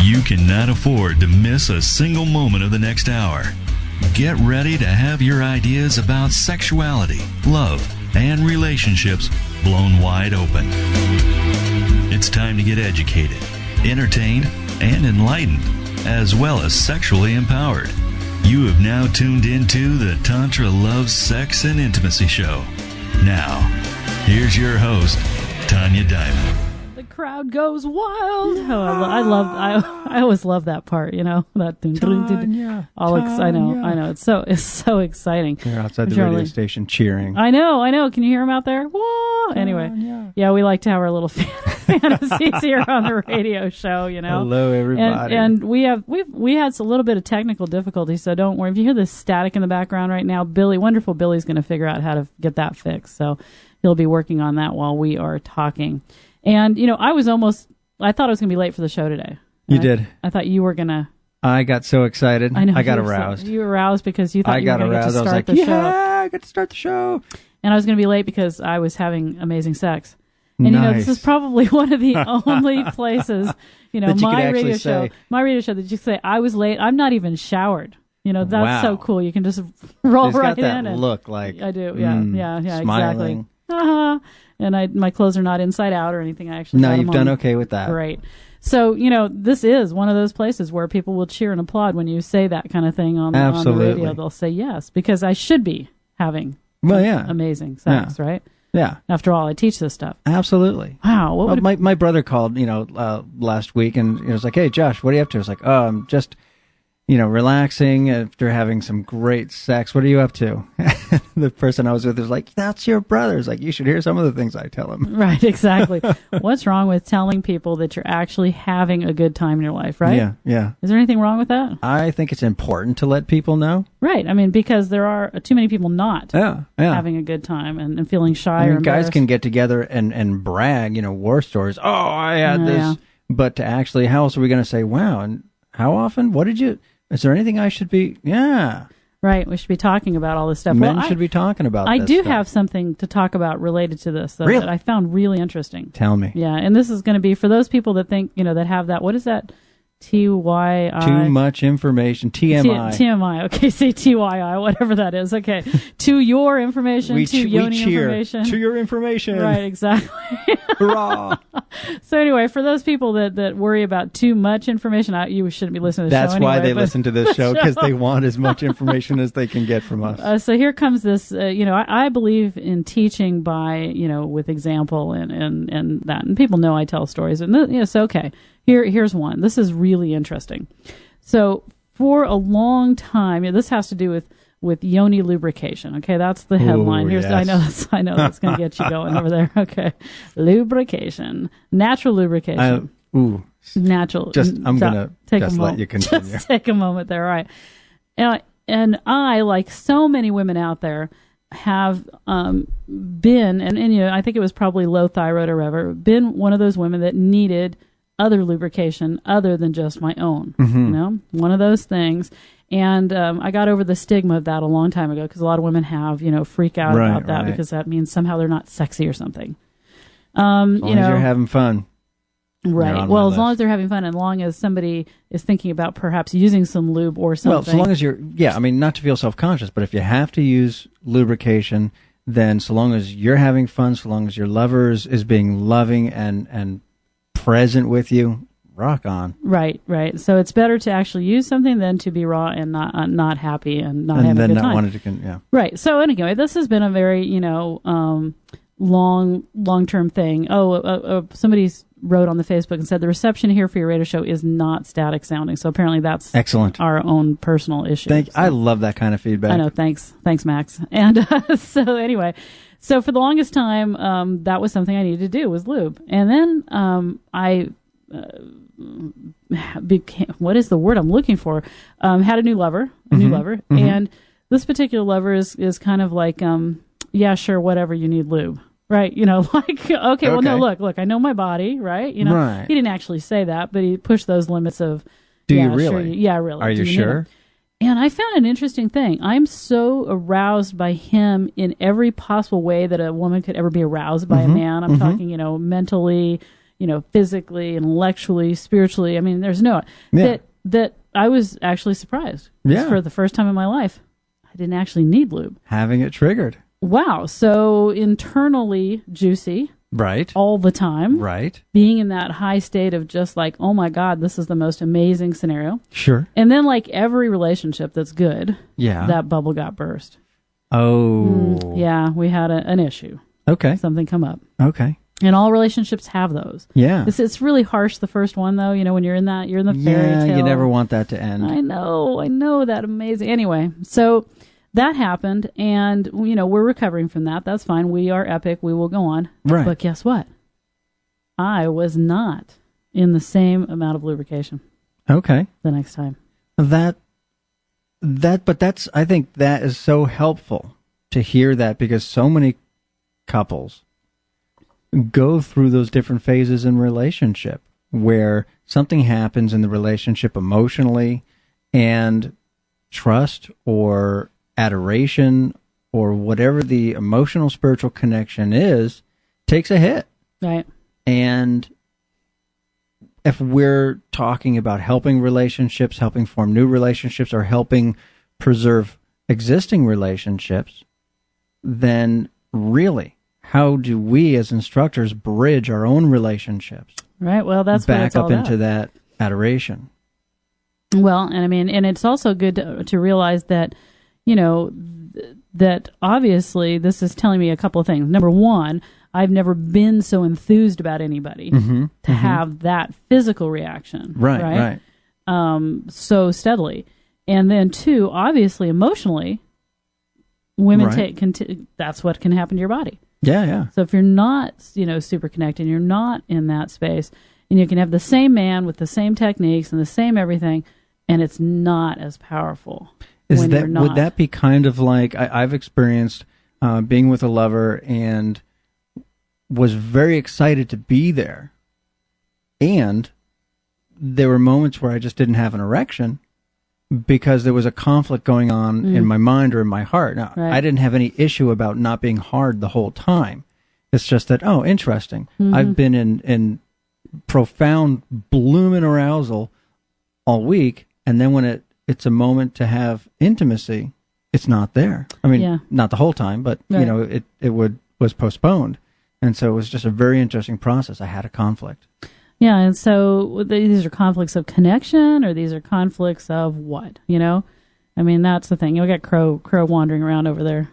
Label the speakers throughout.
Speaker 1: You cannot afford to miss a single moment of the next hour. Get ready to have your ideas about sexuality, love, and relationships blown wide open. It's time to get educated, entertained, and enlightened, as well as sexually empowered. You have now tuned into the Tantra Love, Sex, and Intimacy Show. Now, here's your host, Tanya Diamond.
Speaker 2: The crowd goes wild. Oh, I always love that part. You know that.
Speaker 3: Tanya,
Speaker 2: I know. It's so exciting.
Speaker 3: They're outside the radio station cheering.
Speaker 2: I know. Can you hear them out there? Whoa! Anyway, yeah, we like to have our little fantasies here on the radio show. You know.
Speaker 3: Hello, everybody.
Speaker 2: And we had a little bit of technical difficulty, so don't worry. If you hear this static in the background right now, wonderful Billy's going to figure out how to get that fixed. So he'll be working on that while we are talking. And, you know, I thought I was going to be late for the show today.
Speaker 3: You did.
Speaker 2: I thought you were going to.
Speaker 3: I got so excited.
Speaker 2: I know.
Speaker 3: I got aroused.
Speaker 2: You were aroused because you thought you were going to get to start the show.
Speaker 3: Yeah, I got to start the show.
Speaker 2: And I was going to be late because I was having amazing sex. And,
Speaker 3: nice.
Speaker 2: You know, this is probably one of the only places, you know, my radio show that you say, I was late. I'm not even showered. You know, that's so cool. You can just roll right in.
Speaker 3: Got that look like.
Speaker 2: I do. Yeah,
Speaker 3: smiling.
Speaker 2: Exactly. And my clothes are not inside out or anything. I actually
Speaker 3: you've done okay with that.
Speaker 2: Great. So, you know, this is one of those places where people will cheer and applaud when you say that kind of thing on the radio. They'll say yes, because I should be having amazing sex, right?
Speaker 3: Yeah.
Speaker 2: After all, I teach this stuff.
Speaker 3: Absolutely.
Speaker 2: Wow.
Speaker 3: My brother called, last week, and he was like, "Hey, Josh, what are you up to?" I was like, "Oh, I'm just, relaxing after having some great sex. What are you up to?" The person I was with was like, "That's your brother." It's like, you should hear some of the things I tell him.
Speaker 2: Right, exactly. What's wrong with telling people that you're actually having a good time in your life, right?
Speaker 3: Yeah.
Speaker 2: Is there anything wrong with that?
Speaker 3: I think it's important to let people know.
Speaker 2: Right. I mean, because there are too many people not having a good time and feeling shy or embarrassed.
Speaker 3: Guys can get together and brag, war stories. Oh, I had this. Yeah. But to actually, how else are we going to say, wow, and how often? What did you... Is there anything I should be... Yeah.
Speaker 2: Right. We should be talking about all this stuff.
Speaker 3: Men should be talking about this
Speaker 2: I do
Speaker 3: stuff.
Speaker 2: have something to talk about related to this, though,
Speaker 3: really?
Speaker 2: That I found really interesting.
Speaker 3: Tell me.
Speaker 2: Yeah, and this is going to be for those people that think, that have that... What is that? TYI.
Speaker 3: Too much information. TMI.
Speaker 2: TMI. Okay, say TYI, whatever that is. Okay. To your information, Yoni information.
Speaker 3: To your information.
Speaker 2: Right, exactly.
Speaker 3: Hurrah.
Speaker 2: So anyway, for those people that worry about too much information, you shouldn't be listening to the show anyway.
Speaker 3: That's why they listen to this show, because they want as much information as they can get from us.
Speaker 2: So here comes this, I believe in teaching by, with example and that. And people know I tell stories. And so, okay. Here's one. This is really interesting. So for a long time, this has to do with yoni lubrication. Okay, that's the headline.
Speaker 3: Ooh,
Speaker 2: Here's
Speaker 3: yes.
Speaker 2: I know that's going to get you going over there. Okay, lubrication, natural lubrication. Natural.
Speaker 3: I'm gonna let you continue.
Speaker 2: Just take a moment there. All right. And I, like so many women out there, have been and I think it was probably low thyroid or whatever, been one of those women that needed other lubrication other than just my own, one of those things. And I got over the stigma of that a long time ago, because a lot of women have, freak out about that because that means somehow they're not sexy or something.
Speaker 3: As long as you're having fun.
Speaker 2: Right. Well, as long as they're having fun, and long as somebody is thinking about perhaps using some lube or something.
Speaker 3: Well, so long as you're, not to feel self-conscious, but if you have to use lubrication, then so long as you're having fun, so long as your lover is being loving and present with you, rock on. Right.
Speaker 2: So it's better to actually use something than to be raw and not happy and not having a good time.
Speaker 3: Wanted to,
Speaker 2: Right. So anyway, this has been a very long-term thing. Somebody wrote on the Facebook and said the reception here for your radio show is not static sounding. So apparently that's
Speaker 3: excellent.
Speaker 2: Our own personal issue.
Speaker 3: I love that kind of feedback.
Speaker 2: I know. Thanks, Max. And so anyway. So for the longest time, that was something I needed to do, was lube. And then I became, what is the word I'm looking for? Had a new lover, and this particular lover is kind of like, sure, whatever, you need lube. Right, okay, well, no, look, I know my body, right?
Speaker 3: Right.
Speaker 2: He didn't actually say that, but he pushed those limits of,
Speaker 3: Do you really?
Speaker 2: Sure, really.
Speaker 3: Are you sure?
Speaker 2: And I found an interesting thing. I'm so aroused by him in every possible way that a woman could ever be aroused by a man. I'm talking, mentally, physically, intellectually, spiritually. I mean, there's no that I was actually surprised.
Speaker 3: Yeah.
Speaker 2: For the first time in my life, I didn't actually need lube.
Speaker 3: Having it triggered.
Speaker 2: Wow. So internally juicy.
Speaker 3: Right.
Speaker 2: All the time.
Speaker 3: Right.
Speaker 2: Being in that high state of just like, oh my God, this is the most amazing scenario.
Speaker 3: Sure.
Speaker 2: And then like every relationship that's good, that bubble got burst.
Speaker 3: Oh.
Speaker 2: Yeah, we had an issue.
Speaker 3: Okay.
Speaker 2: Something come up.
Speaker 3: Okay.
Speaker 2: And all relationships have those.
Speaker 3: Yeah.
Speaker 2: It's really harsh, the first one, though. When you're in the fairy tale.
Speaker 3: Yeah, you never want that to end.
Speaker 2: I know that amazing. Anyway, so that happened, and, we're recovering from that. That's fine. We are epic. We will go on.
Speaker 3: Right.
Speaker 2: But guess what? I was not in the same amount of lubrication.
Speaker 3: Okay.
Speaker 2: The next time.
Speaker 3: But I think that is so helpful to hear that, because so many couples go through those different phases in relationship where something happens in the relationship emotionally, and trust or adoration or whatever the emotional spiritual connection is takes a hit.
Speaker 2: Right.
Speaker 3: And if we're talking about helping relationships, helping form new relationships, or helping preserve existing relationships, then really, how do we as instructors bridge our own relationships?
Speaker 2: Right. Well, that's what it's all
Speaker 3: back up
Speaker 2: about.
Speaker 3: into that adoration.
Speaker 2: Well, and I mean, and it's also good to realize that, that obviously this is telling me a couple of things. Number one, I've never been so enthused about anybody to have that physical reaction.
Speaker 3: Right.
Speaker 2: So steadily. And then two, obviously, emotionally, women that's what can happen to your body.
Speaker 3: Yeah.
Speaker 2: So if you're not, super connected, you're not in that space, and you can have the same man with the same techniques and the same everything, and it's not as powerful. Would
Speaker 3: that be kind of like I've experienced being with a lover and was very excited to be there, and there were moments where I just didn't have an erection because there was a conflict going on in my mind or in my heart. Now, I didn't have any issue about not being hard the whole time. It's just that, interesting. I've been in profound blooming arousal all week, and then when it's a moment to have intimacy, it's not there. I mean, not the whole time, but it was postponed. And so it was just a very interesting process. I had a conflict.
Speaker 2: Yeah, and so these are conflicts of connection, or these are conflicts of what? I mean, that's the thing. We got Crow wandering around over there.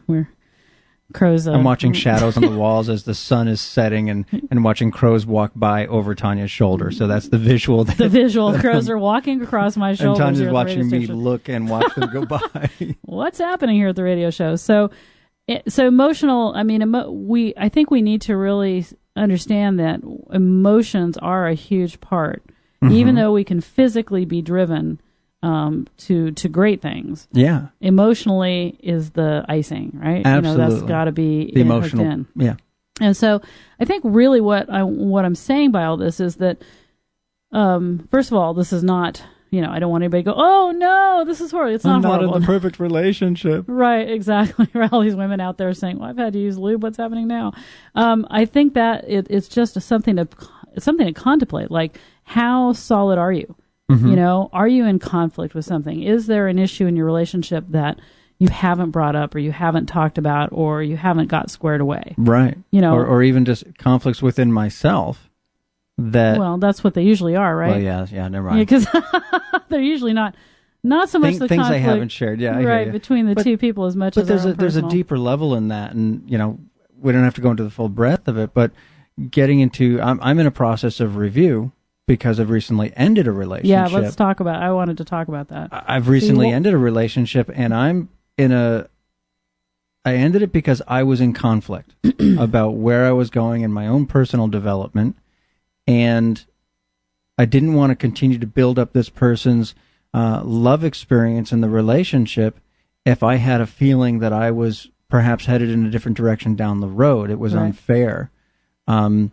Speaker 2: Crow's.
Speaker 3: I'm watching shadows on the walls as the sun is setting, and watching crows walk by over Tanya's shoulder. So that's the visual.
Speaker 2: The visual. Crows are walking across my shoulder.
Speaker 3: And Tanya's watching me look and watch them go by.
Speaker 2: What's happening here at the radio show? So emotional. I mean, I think we need to really understand that emotions are a huge part, even though we can physically be driven to great things. Yeah, emotionally is the icing, right?
Speaker 3: Absolutely,
Speaker 2: that's got to be
Speaker 3: the emotional. Yeah,
Speaker 2: and so I think really what I'm saying by all this is that, first of all, this is not. I don't want anybody to go, oh, no, this is horrible. It's not horrible.
Speaker 3: Not in the perfect relationship.
Speaker 2: Right, exactly. All these women out there saying, well, I've had to use lube. What's happening now? I think that it's just something to contemplate. Like, how solid are you? Are you in conflict with something? Is there an issue in your relationship that you haven't brought up, or you haven't talked about, or you haven't got squared away? Right.
Speaker 3: Or even just conflicts within myself.
Speaker 2: Well, that's what they usually are, right?
Speaker 3: Well, yeah, never mind.
Speaker 2: Because they're usually not so much the
Speaker 3: things
Speaker 2: conflict,
Speaker 3: I haven't shared. Yeah, I
Speaker 2: right, between the two people as much as
Speaker 3: there's a deeper level in that, and we don't have to go into the full breadth of it. But getting into, I'm in a process of review because I've recently ended a relationship.
Speaker 2: Yeah, let's talk about. I wanted to talk about that.
Speaker 3: I've recently ended a relationship, and I ended it because I was in conflict about where I was going in my own personal development. And I didn't want to continue to build up this person's love experience in the relationship if I had a feeling that I was perhaps headed in a different direction down the road. It was unfair. We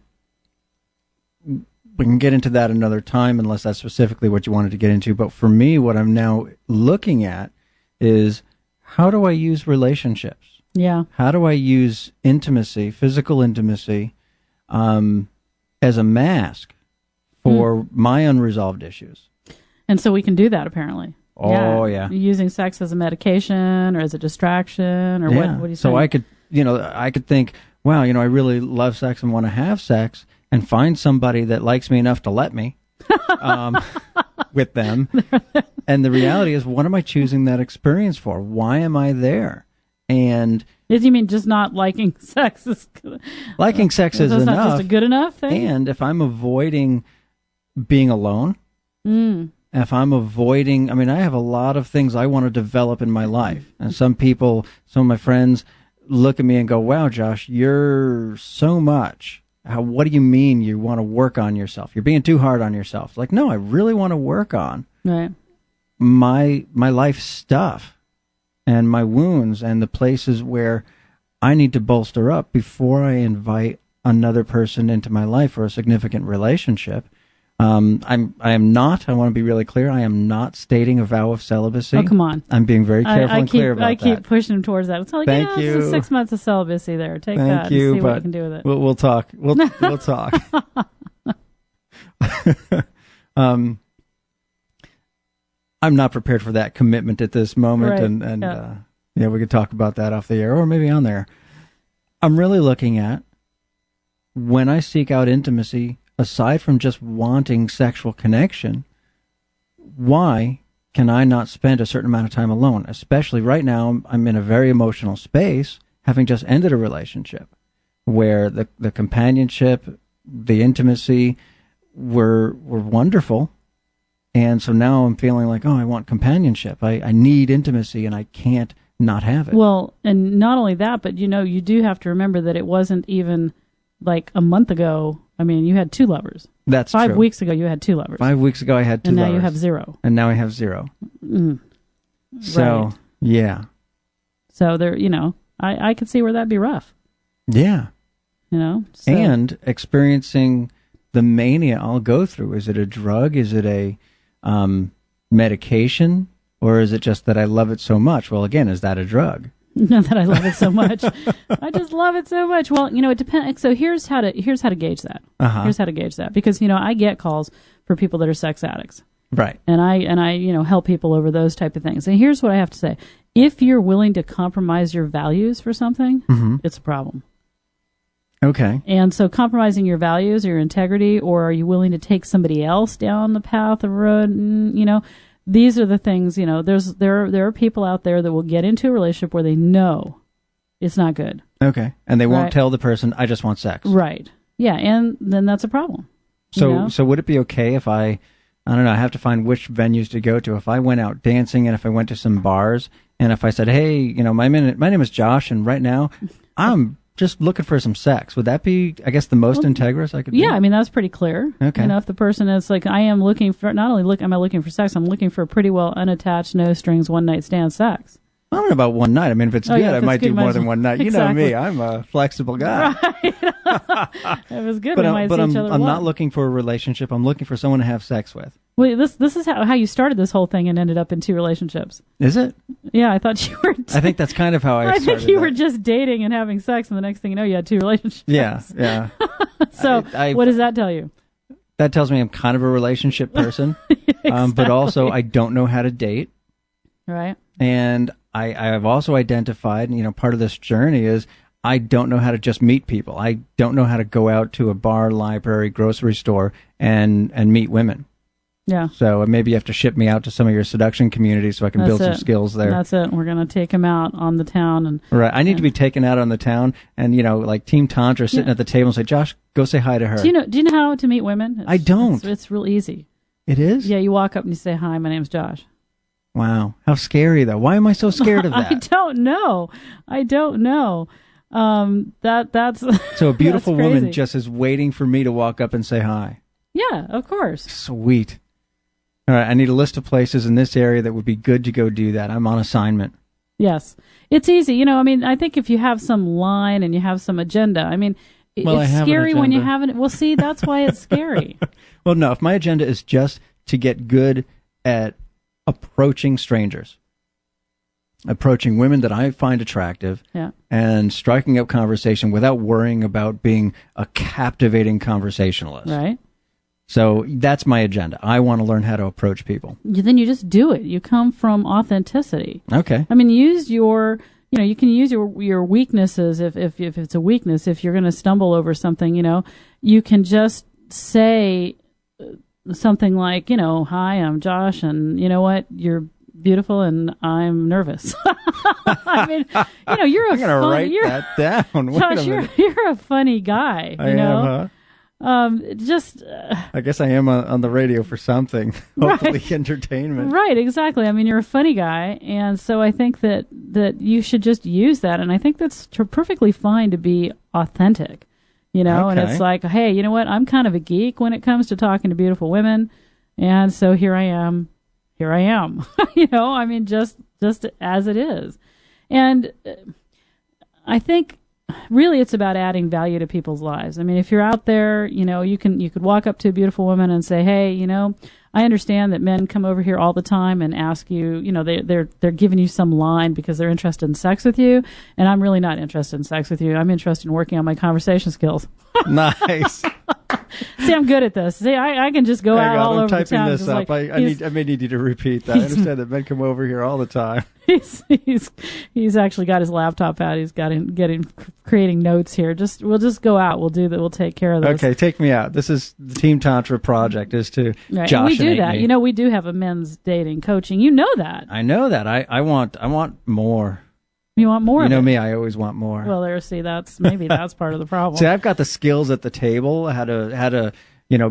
Speaker 3: can get into that another time unless that's specifically what you wanted to get into. But for me, what I'm now looking at is, how do I use relationships? Yeah. How do I use intimacy, physical intimacy, as a mask for my unresolved issues.
Speaker 2: And so we can do that, apparently.
Speaker 3: Oh, yeah.
Speaker 2: Using sex as a medication or as a distraction, or what do you think?
Speaker 3: So I could think, wow, I really love sex and want to have sex, and find somebody that likes me enough to let me with them. And the reality is, what am I choosing that experience for? Why am I there? And
Speaker 2: you mean just not liking sex?
Speaker 3: Liking sex is
Speaker 2: that's
Speaker 3: enough.
Speaker 2: Not just a good enough thing?
Speaker 3: And if I'm avoiding being alone, if I'm avoiding, I have a lot of things I want to develop in my life. And some of my friends look at me and go, wow, Josh, you're so much. What do you mean you want to work on yourself? You're being too hard on yourself. Like, no, I really want to work on my life stuff and my wounds and the places where I need to bolster up before I invite another person into my life for a significant relationship. I am not, I want to be really clear, I am not stating a vow of celibacy.
Speaker 2: Oh, come on.
Speaker 3: I'm being very careful and clear about that.
Speaker 2: I keep pushing him towards that. It's like,
Speaker 3: Thank you.
Speaker 2: It's 6 months of celibacy there. Take that and see what you can do with it.
Speaker 3: We'll talk. We'll talk. I'm not prepared for that commitment at this moment.
Speaker 2: Right.
Speaker 3: And we could talk about that off the air or maybe on there. I'm really looking at, when I seek out intimacy, aside from just wanting sexual connection, why can I not spend a certain amount of time alone? Especially right now, I'm in a very emotional space, having just ended a relationship where the companionship, the intimacy were wonderful. And so now I'm feeling like, I want companionship. I need intimacy, and I can't not have it.
Speaker 2: Well, and not only that, but you do have to remember that it wasn't even like a month ago. You had 2 lovers.
Speaker 3: That's true.
Speaker 2: 5 weeks ago, you had 2 lovers.
Speaker 3: 5 weeks ago, I had 2 lovers.
Speaker 2: And now you have 0.
Speaker 3: And now I have 0. So,
Speaker 2: right.
Speaker 3: Yeah.
Speaker 2: So there, I could see where that'd be rough.
Speaker 3: Yeah.
Speaker 2: So.
Speaker 3: And experiencing the mania I'll go through. Is it a drug? Is it a medication? Or is it just that I love it so much? Well, again, is that a drug?
Speaker 2: Not that I love it so much. I just love it so much. Well, it depends. So here's how to gauge that. Here's how to gauge that, because I get calls for people that are sex addicts,
Speaker 3: right? And
Speaker 2: I help people over those type of things. And here's what I have to say: if you're willing to compromise your values for something, it's a problem.
Speaker 3: Okay.
Speaker 2: And so compromising your values or your integrity, or are you willing to take somebody else down the path of road? These are the things, there are people out there that will get into a relationship where they know it's not good.
Speaker 3: Okay. And they won't tell the person, I just want sex.
Speaker 2: Right. Yeah. And then that's a problem.
Speaker 3: So would it be okay if I don't know, I have to find which venues to go to. If I went out dancing and if I went to some bars and if I said, hey, my name is Josh and right now I'm just looking for some sex. Would that be, I guess, the most integrous I could be?
Speaker 2: Yeah, that's pretty clear.
Speaker 3: Okay.
Speaker 2: If the person is like, I am looking for, not only am I looking for sex, I'm looking for pretty well unattached, no strings, one night stand sex.
Speaker 3: I don't know about one night. If it's good, I might do more than one night.
Speaker 2: Exactly.
Speaker 3: You know me, I'm a flexible guy.
Speaker 2: Right. It was good.
Speaker 3: But
Speaker 2: we might see each other.
Speaker 3: I'm not looking for a relationship. I'm looking for someone to have sex with.
Speaker 2: Wait, this is how you started this whole thing and ended up in 2 relationships.
Speaker 3: Is it?
Speaker 2: Yeah, I thought you were.
Speaker 3: I think that's kind of how I started.
Speaker 2: I think you were just dating and having sex, and the next thing you know, you had 2 relationships.
Speaker 3: Yeah.
Speaker 2: So, what does that tell you?
Speaker 3: That tells me I'm kind of a relationship person,
Speaker 2: exactly.
Speaker 3: But also I don't know how to date.
Speaker 2: Right.
Speaker 3: And I have also identified, part of this journey is I don't know how to just meet people. I don't know how to go out to a bar, library, grocery store and meet women.
Speaker 2: Yeah.
Speaker 3: So maybe you have to ship me out to some of your seduction communities so I can build some skills there.
Speaker 2: That's it. We're going to take him out on the town.
Speaker 3: Right. I need to be taken out on the town and, like Team Tantra sitting at the table and say, Josh, go say hi to her.
Speaker 2: Do you know how to meet women?
Speaker 3: I don't.
Speaker 2: It's real easy.
Speaker 3: It is?
Speaker 2: Yeah, you walk up and you say, hi, my name's Josh.
Speaker 3: Wow. How scary, though. Why am I so scared of that?
Speaker 2: I don't know. That's
Speaker 3: So a beautiful
Speaker 2: that's
Speaker 3: woman
Speaker 2: crazy.
Speaker 3: just is waiting for me to walk up and say hi.
Speaker 2: Yeah, of course.
Speaker 3: Sweet. All right, I need a list of places in this area that would be good to go do that. I'm on assignment.
Speaker 2: Yes. It's easy. I think if you have some line and you have some agenda, it's scary when you haven't. Well, see, that's why it's scary.
Speaker 3: Well, no, if my agenda is just to get good at approaching strangers, approaching women that I find attractive
Speaker 2: Yeah.
Speaker 3: and striking up conversation without worrying about being a captivating conversationalist.
Speaker 2: Right.
Speaker 3: So that's my agenda. I want to learn how to approach people.
Speaker 2: Then you just do it. You come from authenticity.
Speaker 3: Okay.
Speaker 2: I mean, use your, you can use your weaknesses if it's a weakness. If you're going to stumble over something, you can just say something like, hi, I'm Josh, and you know what, you're beautiful, and I'm nervous. I mean, you're
Speaker 3: I'm gonna write that down. Wait
Speaker 2: Josh,
Speaker 3: a minute.
Speaker 2: you're a funny guy.
Speaker 3: I am, huh?
Speaker 2: I
Speaker 3: guess I am on the radio for something. Hopefully
Speaker 2: Right.
Speaker 3: entertainment.
Speaker 2: Right, exactly. I mean, you're a funny guy, and so I think that you should just use that, and I think that's perfectly fine to be authentic, and
Speaker 3: Okay.
Speaker 2: it's like, hey, you know what? I'm kind of a geek when it comes to talking to beautiful women, and so here I am. I mean, just as it is, and I think. Really, it's about adding value to people's lives. I mean, if you're out there, you could walk up to a beautiful woman and say, "Hey, I understand that men come over here all the time and ask you, they're giving you some line because they're interested in sex with you, and I'm really not interested in sex with you. I'm interested in working on my conversation skills."
Speaker 3: Nice.
Speaker 2: See, I'm good at this. See, I can just go
Speaker 3: Hang
Speaker 2: out
Speaker 3: on,
Speaker 2: all
Speaker 3: I'm
Speaker 2: over the
Speaker 3: typing
Speaker 2: town.
Speaker 3: this
Speaker 2: just
Speaker 3: up.
Speaker 2: like,
Speaker 3: I may need you to repeat that. I understand that men come over here all the time.
Speaker 2: He's actually got his laptop out. He's creating notes here. We'll just go out. We'll do that. We'll take care of this.
Speaker 3: Okay, take me out. This is the Team Tantra project, is to
Speaker 2: Right.
Speaker 3: Josh
Speaker 2: And we do
Speaker 3: and
Speaker 2: that.
Speaker 3: me.
Speaker 2: We do have a men's dating coaching. You know that.
Speaker 3: I know that. I want more.
Speaker 2: You want more.
Speaker 3: You
Speaker 2: of
Speaker 3: know
Speaker 2: it.
Speaker 3: me. I always want more.
Speaker 2: Well, that's part of the problem.
Speaker 3: See, I've got the skills at the table. How to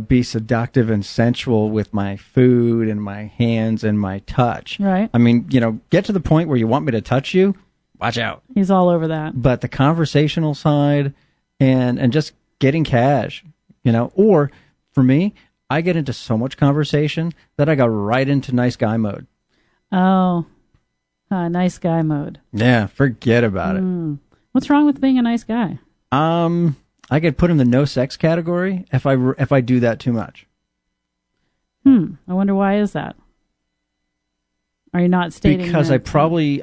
Speaker 3: be seductive and sensual with my food and my hands and my touch.
Speaker 2: Right.
Speaker 3: I mean, get to the point where you want me to touch you. Watch out.
Speaker 2: He's all over that.
Speaker 3: But the conversational side and just getting cash, or for me, I get into so much conversation that I got right into nice guy mode.
Speaker 2: Oh, nice guy mode.
Speaker 3: Yeah, forget about it.
Speaker 2: What's wrong with being a nice guy?
Speaker 3: I could put in the no sex category if I do that too much.
Speaker 2: I wonder why is that? Are you not stating?
Speaker 3: Because
Speaker 2: that?
Speaker 3: I probably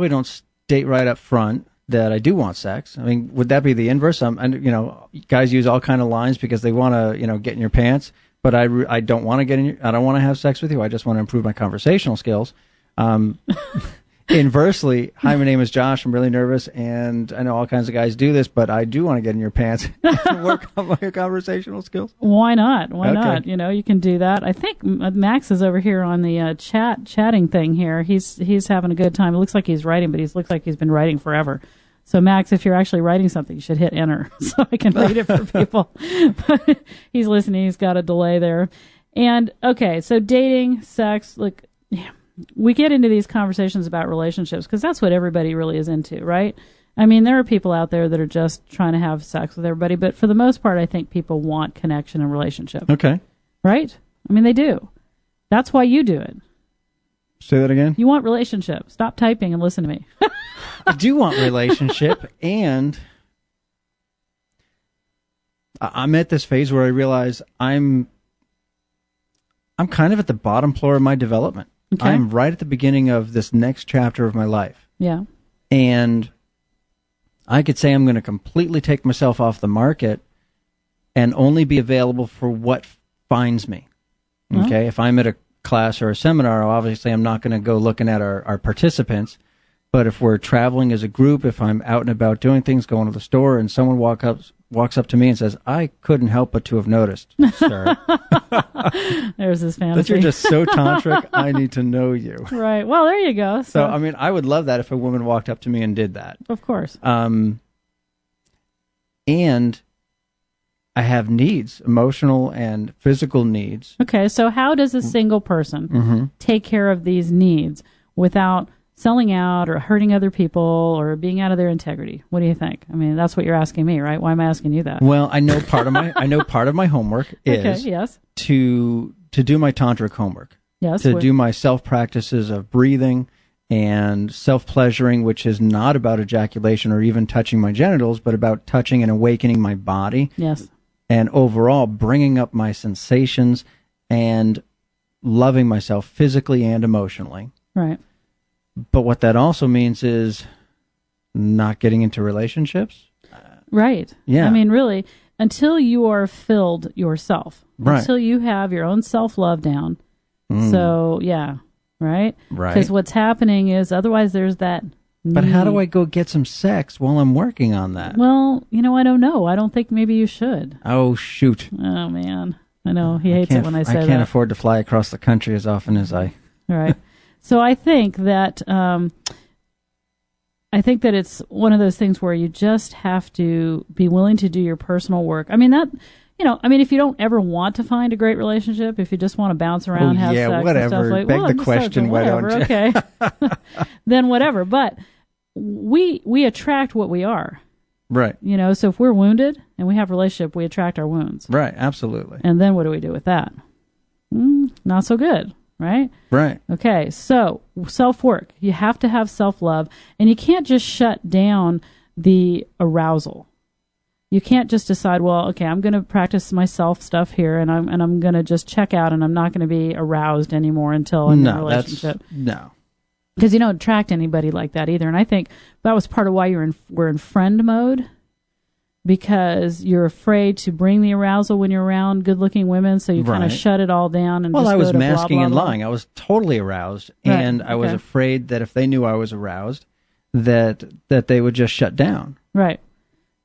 Speaker 3: don't state right up front that I do want sex. I mean, would that be the inverse? Guys use all kind of lines because they want to, get in your pants. But I don't want to I don't want to have sex with you. I just want to improve my conversational skills. Inversely, hi, my name is Josh. I'm really nervous, and I know all kinds of guys do this, but I do want to get in your pants and work on my conversational skills.
Speaker 2: Why not? Why
Speaker 3: Okay.
Speaker 2: not? You can do that. I think Max is over here on the chatting thing here. He's having a good time. It looks like he's writing, but looks like he's been writing forever. So Max, if you're actually writing something, you should hit enter so I can read it for people. But he's listening. He's got a delay there. And okay, so dating, sex, look. We get into these conversations about relationships because that's what everybody really is into, right? I mean, there are people out there that are just trying to have sex with everybody, but for the most part, I think people want connection and relationship.
Speaker 3: Okay.
Speaker 2: Right? I mean, they do. That's why you do it.
Speaker 3: Say that again.
Speaker 2: You want relationship. Stop typing and listen to me.
Speaker 3: I do want relationship, and I'm at this phase where I realize I'm kind of at the bottom floor of my development.
Speaker 2: Okay.
Speaker 3: I'm right at the beginning of this next chapter of my life.
Speaker 2: Yeah.
Speaker 3: And I could say I'm going to completely take myself off the market and only be available for what finds me. Okay? If I'm at a class or a seminar, obviously I'm not going to go looking at our participants. But if we're traveling as a group, if I'm out and about doing things, going to the store, and someone walks up to me and says, "I couldn't help but to have noticed, sir."
Speaker 2: There's this fantasy.
Speaker 3: That you're just so tantric, I need to know you.
Speaker 2: Right. Well, there you go.
Speaker 3: So, I mean, I would love that if a woman walked up to me and did that.
Speaker 2: Of course.
Speaker 3: And I have needs, emotional and physical needs.
Speaker 2: Okay, so how does a single person take care of these needs without selling out or hurting other people or being out of their integrity? What do you think? I mean, that's what you're asking me, right? Why am I asking you that?
Speaker 3: Well, I know part of my homework is
Speaker 2: yes.
Speaker 3: to do my tantric homework.
Speaker 2: Yes.
Speaker 3: To do my self practices of breathing and self-pleasuring, which is not about ejaculation or even touching my genitals, but about touching and awakening my body.
Speaker 2: Yes.
Speaker 3: And overall bringing up my sensations and loving myself physically and emotionally.
Speaker 2: Right.
Speaker 3: But what that also means is not getting into relationships.
Speaker 2: Right.
Speaker 3: Yeah.
Speaker 2: I mean, really, until you are filled yourself,
Speaker 3: Right.
Speaker 2: until you have your own self-love down. So, yeah, right?
Speaker 3: Right.
Speaker 2: Because what's happening is otherwise there's that need.
Speaker 3: But how do I go get some sex while I'm working on that?
Speaker 2: Well, I don't know. I don't think maybe you should.
Speaker 3: Oh, shoot.
Speaker 2: Oh, man. I know. He hates it when I say that.
Speaker 3: I can't afford to fly across the country as often as I...
Speaker 2: Right. So I think that it's one of those things where you just have to be willing to do your personal work. I mean, if you don't ever want to find a great relationship, if you just want to bounce around, have sex
Speaker 3: whatever.
Speaker 2: and stuff like,
Speaker 3: Beg the question, why don't you?
Speaker 2: Okay. Then whatever. But we attract what we are.
Speaker 3: Right.
Speaker 2: So if we're wounded and we have a relationship, we attract our wounds.
Speaker 3: Right, absolutely.
Speaker 2: And then what do we do with that? Not so good, right?
Speaker 3: Right.
Speaker 2: Okay, so self-work. You have to have self-love, and you can't just shut down the arousal. You can't just decide, well, okay, I'm going to practice my self stuff here, and I'm going to just check out, and I'm not going to be aroused anymore until I'm in a relationship.
Speaker 3: No.
Speaker 2: Because you don't attract anybody like that either. And I think that was part of why we're in friend mode, because you're afraid to bring the arousal when you're around good-looking women, so you kind of shut it all down. And
Speaker 3: I was masking
Speaker 2: blah, blah,
Speaker 3: and
Speaker 2: blah.
Speaker 3: lying. I was totally aroused, and I was afraid that if they knew I was aroused, that they would just shut down.
Speaker 2: Right.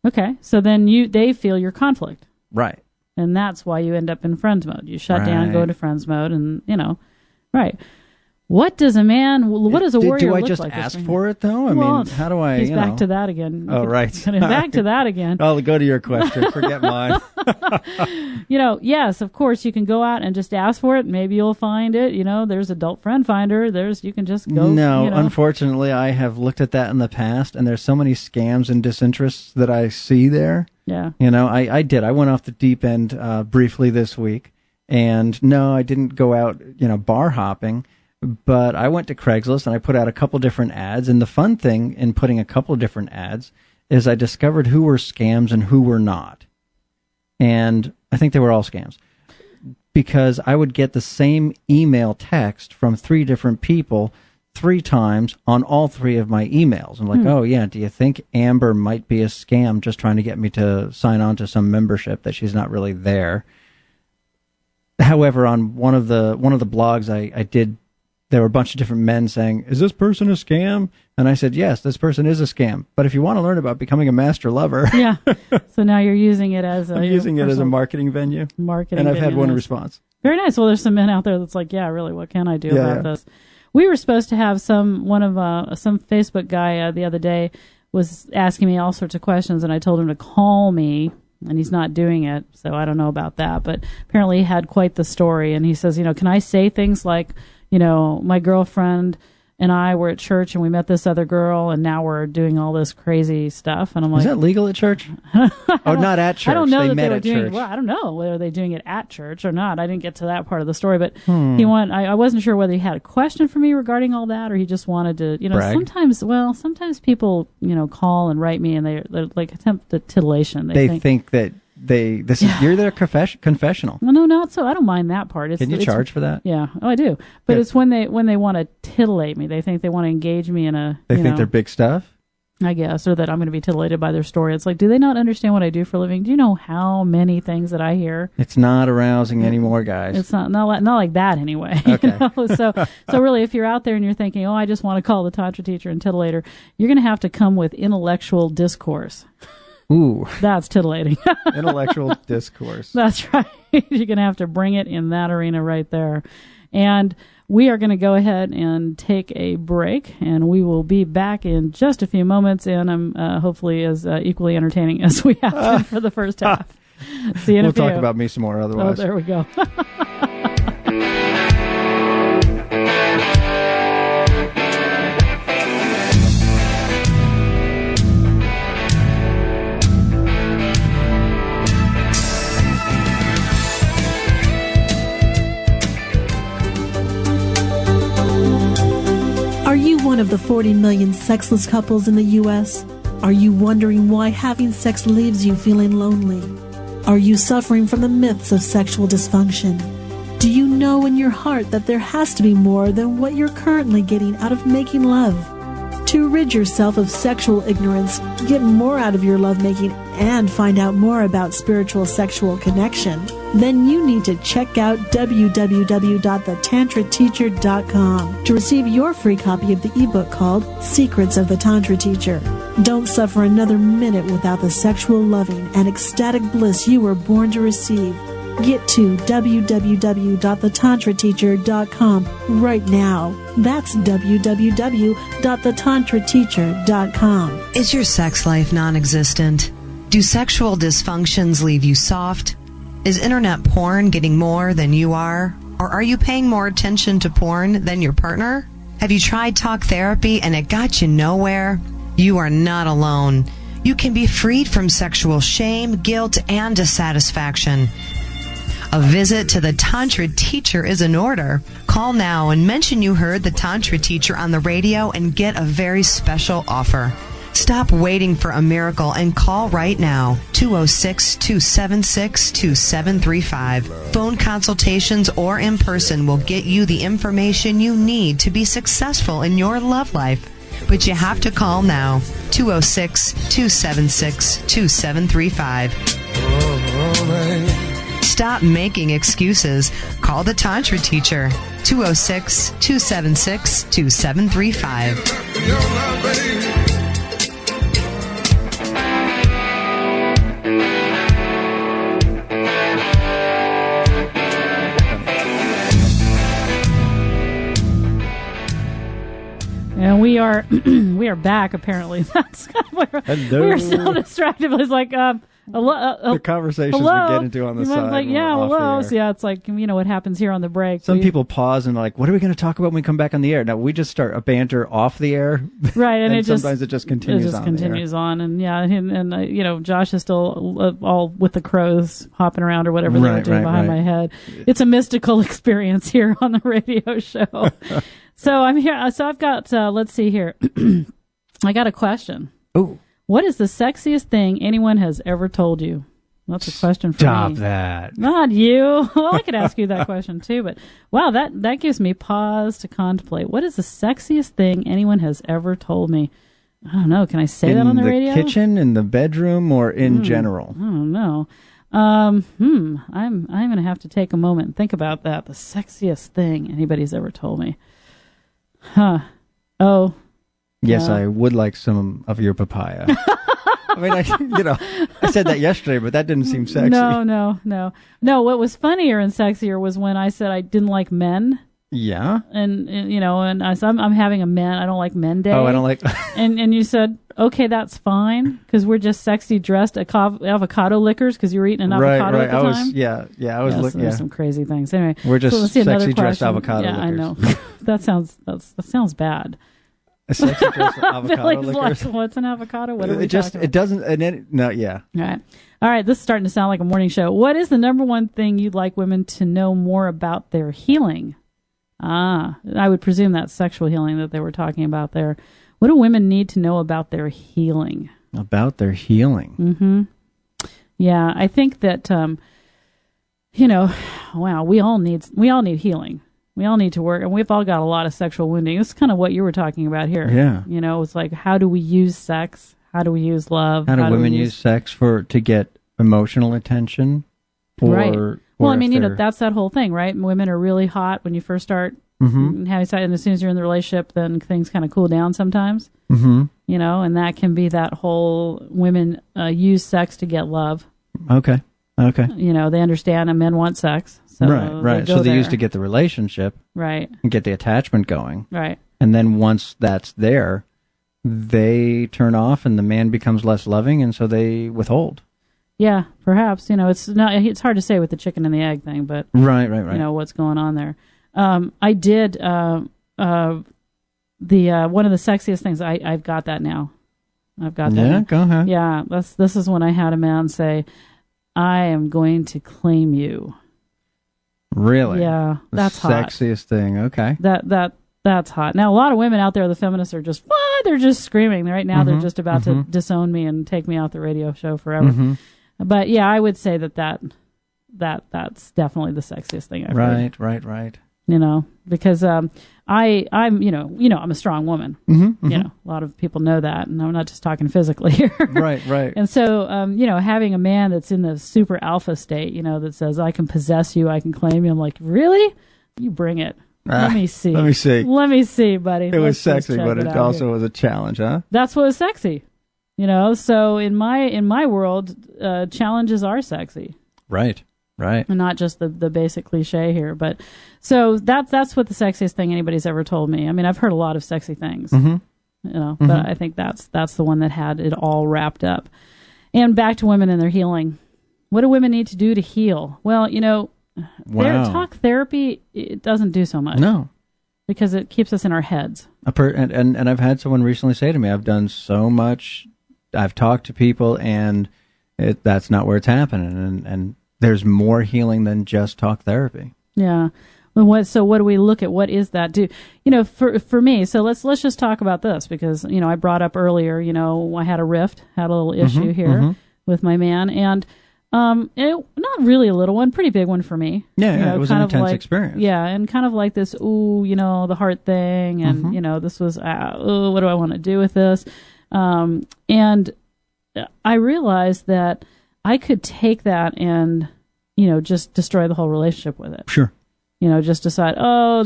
Speaker 2: Okay. So then they feel your conflict.
Speaker 3: Right.
Speaker 2: And that's why you end up in friends mode. You shut down, go into friends mode, and right. What does a warrior look like?
Speaker 3: Do I just ask for it, though? I mean, how do I,
Speaker 2: He's back to that again.
Speaker 3: Oh, right.
Speaker 2: Back to that again.
Speaker 3: I'll go to your question. Forget mine.
Speaker 2: Yes, of course, you can go out and just ask for it. Maybe you'll find it. There's Adult Friend Finder. You can just go.
Speaker 3: No, unfortunately, I have looked at that in the past, and there's so many scams and disinterests that I see there.
Speaker 2: Yeah.
Speaker 3: I did. I went off the deep end briefly this week, and no, I didn't go out, bar hopping. But I went to Craigslist and I put out a couple different ads. And the fun thing in putting a couple different ads is I discovered who were scams and who were not. And I think they were all scams, because I would get the same email text from 3 different people 3 times on all 3 of my emails. I'm like, oh, yeah, do you think Amber might be a scam just trying to get me to sign on to some membership that she's not really there? However, on one of the blogs I did, there were a bunch of different men saying, is this person a scam? And I said, yes, this person is a scam. But if you want to learn about becoming a master lover.
Speaker 2: Yeah. So now you're using it as
Speaker 3: I'm using it as a marketing venue.
Speaker 2: And
Speaker 3: I've had one response.
Speaker 2: Very nice. Well, there's some men out there that's like, yeah, really, what can I do about this? We were supposed to have some Facebook guy the other day was asking me all sorts of questions, and I told him to call me, and he's not doing it, so I don't know about that. But apparently he had quite the story, and he says, can I say things like, my girlfriend and I were at church and we met this other girl and now we're doing all this crazy stuff. And I'm like,
Speaker 3: is that legal at church? Oh, not at church.
Speaker 2: I don't know
Speaker 3: they
Speaker 2: that
Speaker 3: met
Speaker 2: they were
Speaker 3: at
Speaker 2: doing
Speaker 3: church.
Speaker 2: Well, I don't know whether they're doing it at church or not. I didn't get to that part of the story, but I wasn't sure whether he had a question for me regarding all that or he just wanted to,
Speaker 3: brag.
Speaker 2: sometimes people, call and write me and they're like attempt at titillation.
Speaker 3: They think that you're their confessional.
Speaker 2: Well, no, not so. I don't mind that part.
Speaker 3: Can you charge for that?
Speaker 2: Yeah. Oh, I do. But it's when they want to titillate me. They think they want to engage me in a.
Speaker 3: They think they're big stuff.
Speaker 2: I guess, or that I'm going to be titillated by their story. It's like, do they not understand what I do for a living? Do you know how many things that I hear?
Speaker 3: It's not arousing anymore, guys.
Speaker 2: It's not like that anyway.
Speaker 3: Okay.
Speaker 2: So really, if you're out there and you're thinking, oh, I just want to call the Tantra teacher and titillator, you're going to have to come with intellectual discourse.
Speaker 3: Ooh.
Speaker 2: That's titillating.
Speaker 3: Intellectual discourse.
Speaker 2: That's right. You're going to have to bring it in that arena right there. And we are going to go ahead and take a break, and we will be back in just a few moments, and I'm hopefully as equally entertaining as we have been for the first half. See you in a few.
Speaker 3: We'll talk about me some more otherwise.
Speaker 2: Oh, there we go.
Speaker 4: Are you one of the 40 million sexless couples in the U.S.? Are you wondering why having sex leaves you feeling lonely? Are you suffering from the myths of sexual dysfunction? Do you know in your heart that there has to be more than what you're currently getting out of making love? To rid yourself of sexual ignorance, get more out of your lovemaking, and find out more about spiritual sexual connection, then you need to check out www.thetantrateacher.com to receive your free copy of the ebook called Secrets of the Tantra Teacher. Don't suffer another minute without the sexual loving and ecstatic bliss you were born to receive. Get to www.thetantrateacher.com right now. That's www.thetantrateacher.com.
Speaker 5: Is your sex life non-existent? Do sexual dysfunctions leave you soft? Is internet porn getting more than you are? Or are you paying more attention to porn than your partner? Have you tried talk therapy and it got you nowhere? You are not alone. You can be freed from sexual shame, guilt, and dissatisfaction. A visit to the Tantra Teacher is in order. Call now and mention you heard the Tantra Teacher on the radio and get a very special offer. Stop waiting for a miracle and call right now. 206-276-2735. Phone consultations or in person will get you the information you need to be successful in your love life. But you have to call now. 206-276-2735. Stop making excuses. Call the Tantra Teacher. 206-276-2735.
Speaker 2: And we are we are back. Apparently, that's kind of where we were so distracted. It was like
Speaker 3: the conversations
Speaker 2: hello?
Speaker 3: we get into on the side.
Speaker 2: Like, yeah, hello. So, yeah, it's like, you know what happens here on the break.
Speaker 3: Some people pause and like, what are we going to talk about when we come back on the air? Now we just start a banter off the air,
Speaker 2: right? And,
Speaker 3: sometimes it just continues.
Speaker 2: On, and yeah, and you know, Josh is still all with the crows hopping around or whatever they were doing behind my head. It's a mystical experience here on the radio show. So I'm here. So I've got. Let's see here. I got a question.
Speaker 3: Oh.
Speaker 2: What is the sexiest thing anyone has ever told you? That's a question for me.
Speaker 3: Stop that.
Speaker 2: Not you. Well, I could ask you that question too, but wow, that gives me pause to contemplate. What is the sexiest thing anyone has ever told me? I don't know. Can I say that on the radio?
Speaker 3: In the kitchen, in the bedroom, or in general?
Speaker 2: I don't know. I'm going to have to take a moment and think about that. The sexiest thing anybody's ever told me. Huh. Oh.
Speaker 3: Yes, I would like some of your papaya. I mean, I said that yesterday, but that didn't seem sexy.
Speaker 2: No. What was funnier and sexier was when I said I didn't like men.
Speaker 3: Yeah.
Speaker 2: And I said, I'm having a men. I don't like men day.
Speaker 3: Oh, I don't like.
Speaker 2: and you said, okay, that's fine because we're just sexy dressed avocado lickers because you were eting an avocado at the time.
Speaker 3: I was looking.
Speaker 2: There's some crazy things. Anyway,
Speaker 3: we're just sexy dressed avocado lickers.
Speaker 2: Yeah, I know. that sounds bad.
Speaker 3: A sexy dressed avocado lickers.
Speaker 2: What's an avocado? What are we
Speaker 3: talking about? It doesn't. No, yeah.
Speaker 2: All right. This is starting to sound like a morning show. What is the number one thing you'd like women to know more about their healing? I would presume that's sexual healing that they were talking about there. What do women need to know about their healing?
Speaker 3: About their healing?
Speaker 2: Mm-hmm. Yeah, I think that, wow, we all need healing. We all need to work, and we've all got a lot of sexual wounding. This is kind of what you were talking about here.
Speaker 3: Yeah.
Speaker 2: It's like, how do we use sex? How do we use love?
Speaker 3: How do women use sex to get emotional attention?
Speaker 2: Right. Well, I mean, that's that whole thing, right? Women are really hot when you first start having sex, and as soon as you're in the relationship, then things kind of cool down sometimes. Mm-hmm. And that can be that whole women use sex to get love.
Speaker 3: Okay.
Speaker 2: They understand and men want sex. So
Speaker 3: right. So they used to get the relationship.
Speaker 2: Right.
Speaker 3: And get the attachment going.
Speaker 2: Right.
Speaker 3: And then once that's there, they turn off and the man becomes less loving, and so they withhold. Yeah,
Speaker 2: perhaps. It's hard to say with the chicken and the egg thing, but
Speaker 3: right.
Speaker 2: What's going on there. I did one of the sexiest things. I've got that now. I've got that.
Speaker 3: Yeah, go ahead.
Speaker 2: Yeah, this is when I had a man say, "I am going to claim you."
Speaker 3: Really?
Speaker 2: Yeah, that's hot.
Speaker 3: Sexiest thing. Okay.
Speaker 2: That's hot. Now, a lot of women out there, the feminists, are just they're just screaming right now. They're just about to disown me and take me off the radio show forever. Mm-hmm. But yeah, I would say that that's definitely the sexiest thing I've heard.
Speaker 3: Right.
Speaker 2: You know, because I'm I'm a strong woman.
Speaker 3: Mm-hmm.
Speaker 2: You know, a lot of people know that, and I'm not just talking physically here.
Speaker 3: Right.
Speaker 2: And so, having a man that's in the super alpha state, that says, I can possess you, I can claim you. I'm like, really? You bring it. Let me see.
Speaker 3: Let me see,
Speaker 2: buddy.
Speaker 3: It was sexy, but it also was a challenge, huh?
Speaker 2: That's what was sexy. So in my world, challenges are sexy.
Speaker 3: Right. And
Speaker 2: not just the basic cliche here, but so that's what the sexiest thing anybody's ever told me. I mean, I've heard a lot of sexy things,
Speaker 3: Mm-hmm.
Speaker 2: but I think that's the one that had it all wrapped up. And back to women and their healing. What do women need to do to heal? Well, talk therapy, it doesn't do so much.
Speaker 3: No.
Speaker 2: Because it keeps us in our heads.
Speaker 3: And I've had someone recently say to me, I've done so much, I've talked to people, and that's not where it's happening. And there's more healing than just talk therapy. Yeah.
Speaker 2: So what do we look at? What is that? For me, so let's just talk about this because, I brought up earlier, I had a rift, had a little issue here with my man, and not really a little one, pretty big one for me.
Speaker 3: Yeah, it was an intense experience.
Speaker 2: Yeah, and kind of like this, the heart thing, and, this was, what do I want to do with this? And I realized that I could take that and, just destroy the whole relationship with it.
Speaker 3: Sure.
Speaker 2: Just decide,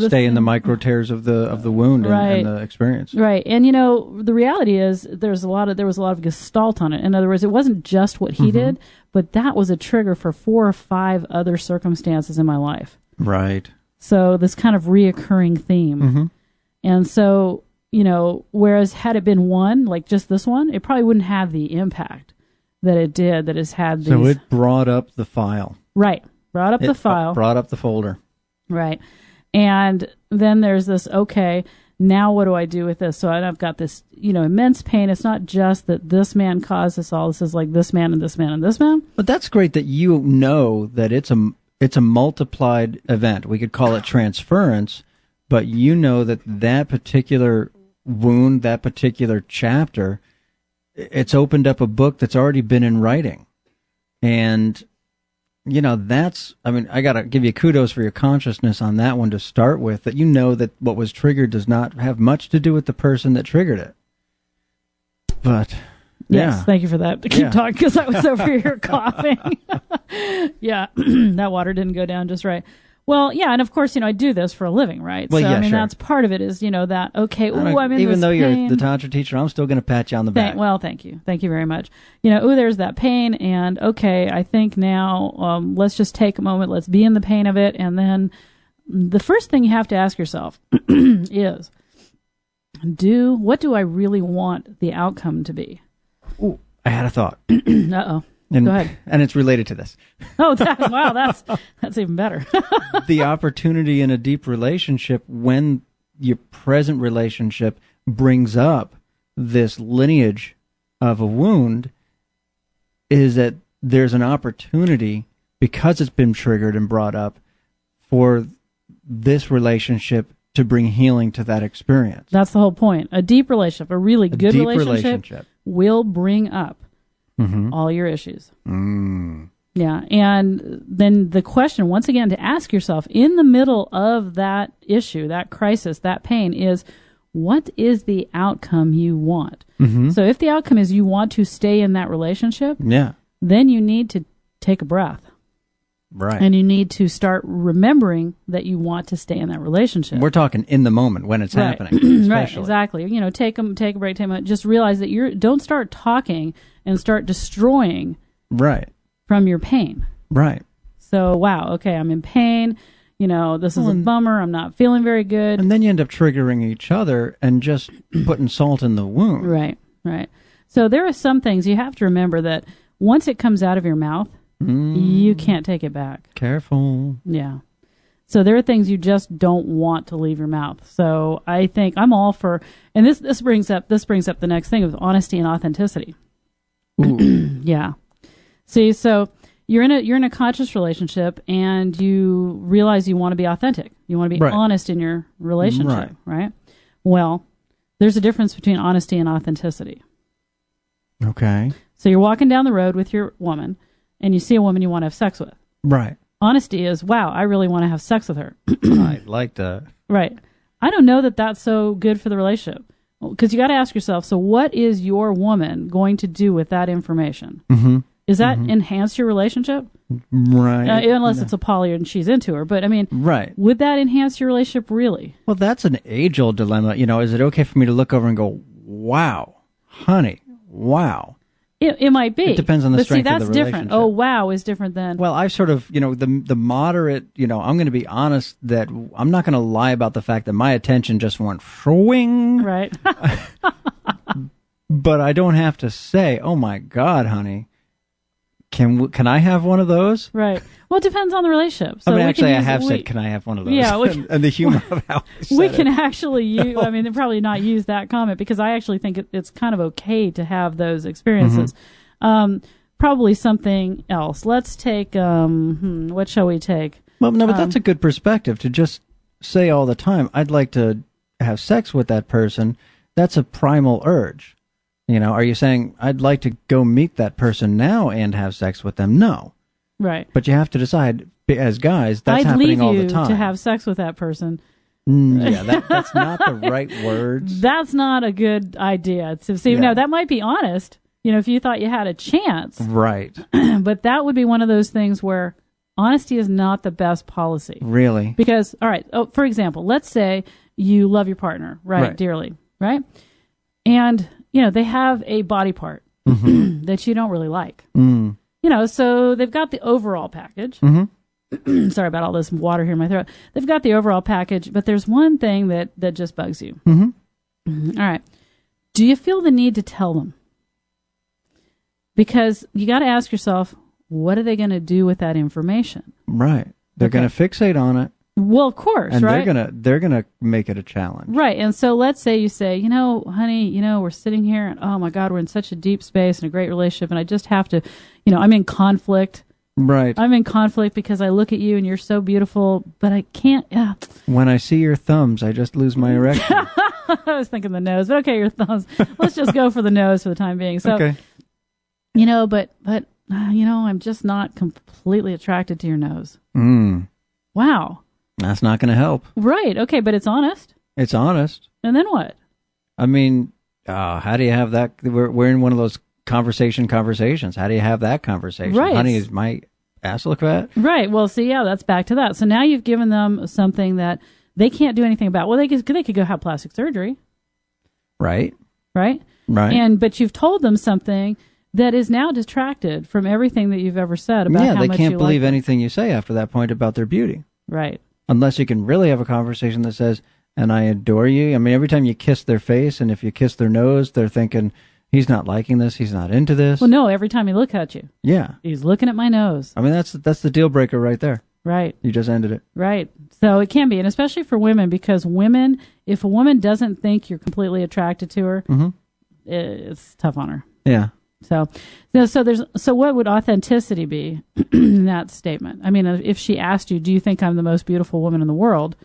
Speaker 3: stay in the micro tears of the wound and the experience.
Speaker 2: Right. And, the reality is there was a lot of gestalt on it. In other words, it wasn't just what he did, but that was a trigger for 4 or 5 other circumstances in my life.
Speaker 3: Right.
Speaker 2: So this kind of reoccurring theme. And so, whereas had it been one, like just this one, it probably wouldn't have the impact that it did, that it's had these.
Speaker 3: So it brought up the file.
Speaker 2: Right. Brought up the file.
Speaker 3: Brought up the folder.
Speaker 2: Right. And then there's this, okay, now what do I do with this? So I've got this, immense pain. It's not just that this man caused this all. This is like this man and this man and this man.
Speaker 3: But that's great that you know that it's a multiplied event. We could call it transference, but you know that particular wound, that particular chapter, it's opened up a book that's already been in writing. And I got to give you kudos for your consciousness on that one to start with, that that what was triggered does not have much to do with the person that triggered it. But,
Speaker 2: yes, thank you for that. Keep talking because I was over here coughing. Yeah, that water didn't go down just right. Well, yeah, and of course, I do this for a living, right?
Speaker 3: Well,
Speaker 2: so,
Speaker 3: sure.
Speaker 2: that's part of it is, that, okay, I'm in
Speaker 3: even
Speaker 2: this
Speaker 3: though
Speaker 2: pain.
Speaker 3: You're the Tantra teacher, I'm still going to pat you on the back.
Speaker 2: Well, thank you. Thank you very much. There's that pain, and okay, I think now, let's just take a moment, let's be in the pain of it, and then the first thing you have to ask yourself is, what do I really want the outcome to be?
Speaker 3: Ooh, I had a thought.
Speaker 2: Uh-oh. Go ahead.
Speaker 3: And it's related to this.
Speaker 2: Oh, wow, that's even better.
Speaker 3: The opportunity in a deep relationship, when your present relationship brings up this lineage of a wound, is that there's an opportunity, because it's been triggered and brought up, for this relationship to bring healing to that experience.
Speaker 2: That's the whole point. A deep relationship, a really good relationship will bring up all your issues. Yeah. And then the question, once again, to ask yourself in the middle of that issue, that crisis, that pain is, what is the outcome you want? So if the outcome is you want to stay in that relationship, then you need to take a breath.
Speaker 3: Right.
Speaker 2: And you need to start remembering that you want to stay in that relationship.
Speaker 3: We're talking in the moment when it's happening.
Speaker 2: Right, exactly. take a break, take a moment. Just realize that don't start talking and start destroying from your pain.
Speaker 3: Right.
Speaker 2: So, wow, okay, I'm in pain. This is a bummer. I'm not feeling very good.
Speaker 3: And then you end up triggering each other and just putting salt in the wound.
Speaker 2: Right. So there are some things you have to remember that once it comes out of your mouth, you can't take it back.
Speaker 3: Careful.
Speaker 2: Yeah. So there are things you just don't want to leave your mouth. So I think I'm all for, and this brings up the next thing of honesty and authenticity.
Speaker 3: Ooh.
Speaker 2: Yeah. See, so you're in a conscious relationship and you realize you want to be authentic. You want to be honest in your relationship, right? Well, there's a difference between honesty and authenticity.
Speaker 3: Okay.
Speaker 2: So you're walking down the road with your woman and you see a woman you want to have sex with.
Speaker 3: Right.
Speaker 2: Honesty is, wow, I really want to have sex with her.
Speaker 3: I like that.
Speaker 2: Right. I don't know that that's so good for the relationship. Because you got to ask yourself, so what is your woman going to do with that information?
Speaker 3: Mm-hmm.
Speaker 2: Does that enhance your relationship?
Speaker 3: Right.
Speaker 2: Unless it's a poly and she's into her. But, I mean,
Speaker 3: right.
Speaker 2: Would that enhance your relationship really?
Speaker 3: Well, that's an age-old dilemma. You know, is it okay for me to look over and go, wow, honey, wow?
Speaker 2: It might be.
Speaker 3: It depends on the strength of the relationship.
Speaker 2: Different. Oh, wow is different than...
Speaker 3: Well, I've sort of, the moderate, I'm going to be honest that I'm not going to lie about the fact that my attention just went swing.
Speaker 2: Right.
Speaker 3: But I don't have to say, oh my God, honey, can I have one of those?
Speaker 2: Right. Well, it depends on the relationship. So
Speaker 3: I have said, can I have one of those?
Speaker 2: Yeah.
Speaker 3: And the humor of how I said
Speaker 2: we can actually use, I mean, probably not use that comment because I actually think it's kind of okay to have those experiences. Probably something else. Let's take, what shall we take?
Speaker 3: Well, no, but that's a good perspective to just say all the time, I'd like to have sex with that person. That's a primal urge. Are you saying, I'd like to go meet that person now and have sex with them? No.
Speaker 2: Right.
Speaker 3: But you have to decide, as guys, that's happening all the time.
Speaker 2: I'd leave you to have sex with that person.
Speaker 3: Yeah, that's not the right words.
Speaker 2: That's not a good idea. No, that might be honest, if you thought you had a chance.
Speaker 3: Right.
Speaker 2: But that would be one of those things where honesty is not the best policy.
Speaker 3: Really?
Speaker 2: Because, all right, for example, let's say you love your partner, right. Dearly, right? And... they have a body part that you don't really like. Mm. So they've got the overall package. Mm-hmm. Sorry about all this water here in my throat. They've got the overall package, but there's one thing that just bugs you. Mm-hmm. All right. Do you feel the need to tell them? Because you got to ask yourself, what are they going to do with that information?
Speaker 3: Right. They're going to fixate on it.
Speaker 2: Well, of course,
Speaker 3: and
Speaker 2: right?
Speaker 3: they're gonna make it a challenge,
Speaker 2: right? And so let's say you say, honey, we're sitting here, and oh my God, we're in such a deep space and a great relationship, and I just have to, I'm in conflict.
Speaker 3: Right.
Speaker 2: I'm in conflict because I look at you and you're so beautiful, but I can't.
Speaker 3: When I see your thumbs, I just lose my erection.
Speaker 2: I was thinking the nose, but okay, your thumbs. Let's just go for the nose for the time being. So,
Speaker 3: okay.
Speaker 2: But I'm just not completely attracted to your nose. Wow.
Speaker 3: That's not going to help.
Speaker 2: Right. Okay, but it's honest.
Speaker 3: It's honest.
Speaker 2: And then what?
Speaker 3: I mean, how do you have that? We're in one of those conversations. How do you have that conversation?
Speaker 2: Right.
Speaker 3: Honey, is my ass look fat?
Speaker 2: Right. Well, see, that's back to that. So now you've given them something that they can't do anything about. Well, they could go have plastic surgery.
Speaker 3: Right.
Speaker 2: Right.
Speaker 3: Right.
Speaker 2: But you've told them something that is now detracted from everything that you've ever said about how much you like them.
Speaker 3: Yeah, they can't believe anything you say after that point about their beauty.
Speaker 2: Right.
Speaker 3: Unless you can really have a conversation that says, and I adore you. I mean, every time you kiss their face and if you kiss their nose, they're thinking, he's not liking this, he's not into this.
Speaker 2: Well, no, every time he looks at you.
Speaker 3: Yeah.
Speaker 2: He's looking at my nose.
Speaker 3: I mean, that's the deal breaker right there.
Speaker 2: Right.
Speaker 3: You just ended it.
Speaker 2: Right. So it can be, and especially for women, because women, if a woman doesn't think you're completely attracted to her, it's tough on her.
Speaker 3: Yeah.
Speaker 2: So what would authenticity be in that statement? I mean, if she asked you, do you think I'm the most beautiful woman in the world?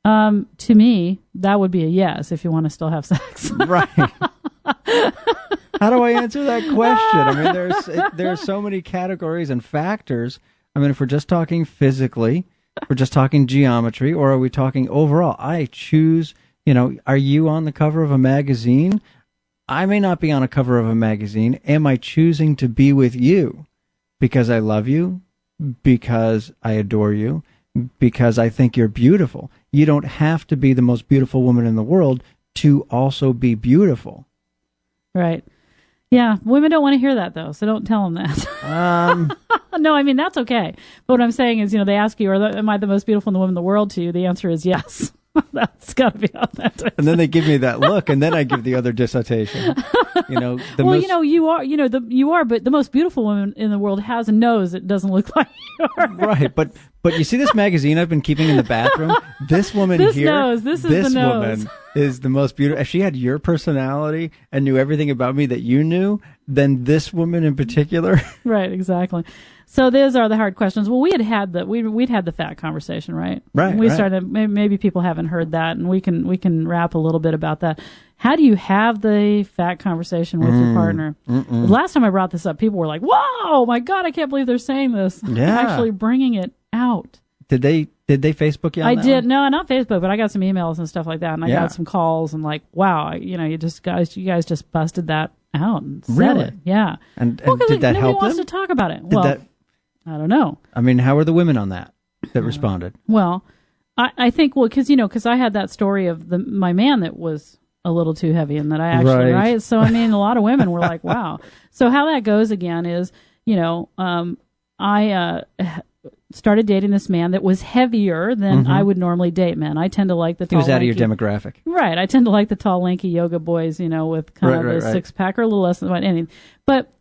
Speaker 2: To me, that would be a yes if you want to still have sex.
Speaker 3: Right. How do I answer that question? I mean, there's so many categories and factors. I mean, if we're just talking physically, if we're just talking geometry, or are we talking overall? I choose, are you on the cover of a magazine? I may not be on a cover of a magazine. Am I choosing to be with you because I love you, because I adore you, because I think you're beautiful? You don't have to be the most beautiful woman in the world to also be beautiful.
Speaker 2: Right. Yeah, women don't want to hear that, though, so don't tell them that. No, I mean, that's okay. But what I'm saying is, they ask you, am I the most beautiful woman in the world to you? The answer is yes. That's got to be authentic.
Speaker 3: And then they give me that look, and then I give the other dissertation.
Speaker 2: You are, but the most beautiful woman in the world has a nose that doesn't look like yours.
Speaker 3: Right, but you see this magazine I've been keeping in the bathroom? This woman
Speaker 2: this
Speaker 3: here,
Speaker 2: nose, this is the nose.
Speaker 3: Woman is the most beautiful. If she had your personality and knew everything about me that you knew, then this woman in particular.
Speaker 2: Right, exactly. So those are the hard questions. Well, we'd had the fat conversation, right?
Speaker 3: Right.
Speaker 2: We started. Maybe people haven't heard that, and we can wrap a little bit about that. How do you have the fat conversation with your partner? The last time I brought this up, people were like, "Whoa, my God, I can't believe they're saying this."
Speaker 3: Yeah.
Speaker 2: Actually bring it out.
Speaker 3: Did they Facebook you on
Speaker 2: I
Speaker 3: that
Speaker 2: did.
Speaker 3: one?
Speaker 2: No, not Facebook, but I got some emails and stuff like that, and I got some calls and like, wow, you guys just busted that out and said
Speaker 3: Really?
Speaker 2: it. Yeah.
Speaker 3: And
Speaker 2: Well, 'cause
Speaker 3: did that help
Speaker 2: nobody wants
Speaker 3: them?
Speaker 2: to talk about it.
Speaker 3: Did
Speaker 2: Well,
Speaker 3: that-
Speaker 2: I don't know.
Speaker 3: I mean, how were the women on that responded?
Speaker 2: Well, I think, because I had that story of my man that was a little too heavy and that I actually, right? So, I mean, a lot of women were like, wow. So how that goes again is, I started dating this man that was heavier than I would normally date men. I tend to like the tall,
Speaker 3: He was out of your
Speaker 2: lanky-
Speaker 3: demographic.
Speaker 2: Right. I tend to like the tall, lanky yoga boys, with kind of the six-pack or a little less than anything. But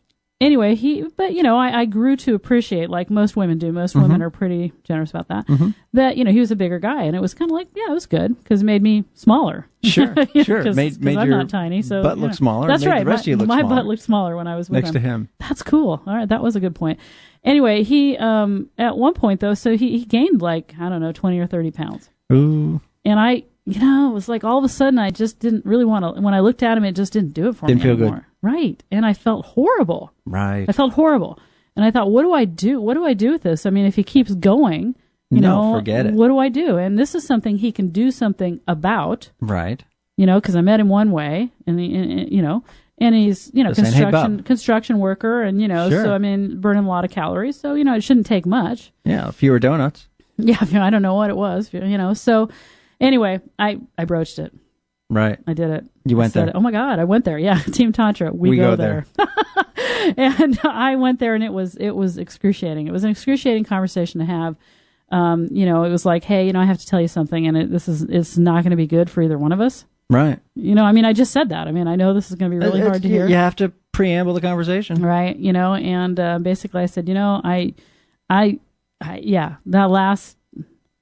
Speaker 2: anyway, I grew to appreciate, like most women do. Most women are pretty generous about that. That he was a bigger guy, and it was kind of like, yeah, it was good because it made me smaller.
Speaker 3: Sure.
Speaker 2: Cause
Speaker 3: Made
Speaker 2: I'm
Speaker 3: your
Speaker 2: not tiny, so
Speaker 3: butt look smaller.
Speaker 2: That's
Speaker 3: made
Speaker 2: right.
Speaker 3: The rest of you look
Speaker 2: my
Speaker 3: smaller.
Speaker 2: butt looked smaller when I was with
Speaker 3: next to him.
Speaker 2: That's cool. All right, that was a good point. Anyway, he at one point though, so he gained like 20 or 30 pounds.
Speaker 3: Ooh.
Speaker 2: And I, it was like all of a sudden I just didn't really want to. When I looked at him, it just didn't do it for me
Speaker 3: Didn't feel
Speaker 2: anymore. Right, and I felt horrible.
Speaker 3: Right.
Speaker 2: I felt horrible, and I thought, what do I do? What do I do with this? I mean, if he keeps going,
Speaker 3: forget it.
Speaker 2: What do I do? And this is something he can do something about.
Speaker 3: Right.
Speaker 2: Because I met him one way, and and he's
Speaker 3: Just saying, "Hey,
Speaker 2: construction worker, and
Speaker 3: Sure.
Speaker 2: so I mean, burning a lot of calories. So it shouldn't take much.
Speaker 3: Yeah, fewer donuts.
Speaker 2: Yeah, I don't know what it was. So anyway, I broached it.
Speaker 3: Right.
Speaker 2: I did it.
Speaker 3: You went there.
Speaker 2: Oh my God, I went there. Yeah, Team Tantra. We go there. And I went there, and it was excruciating. It was an excruciating conversation to have. It was like, hey, I have to tell you something, and it's not going to be good for either one of us.
Speaker 3: Right.
Speaker 2: I just said that. I mean, I know this is going to be really hard to hear.
Speaker 3: You have to preamble the conversation.
Speaker 2: Right. And basically I said, that last,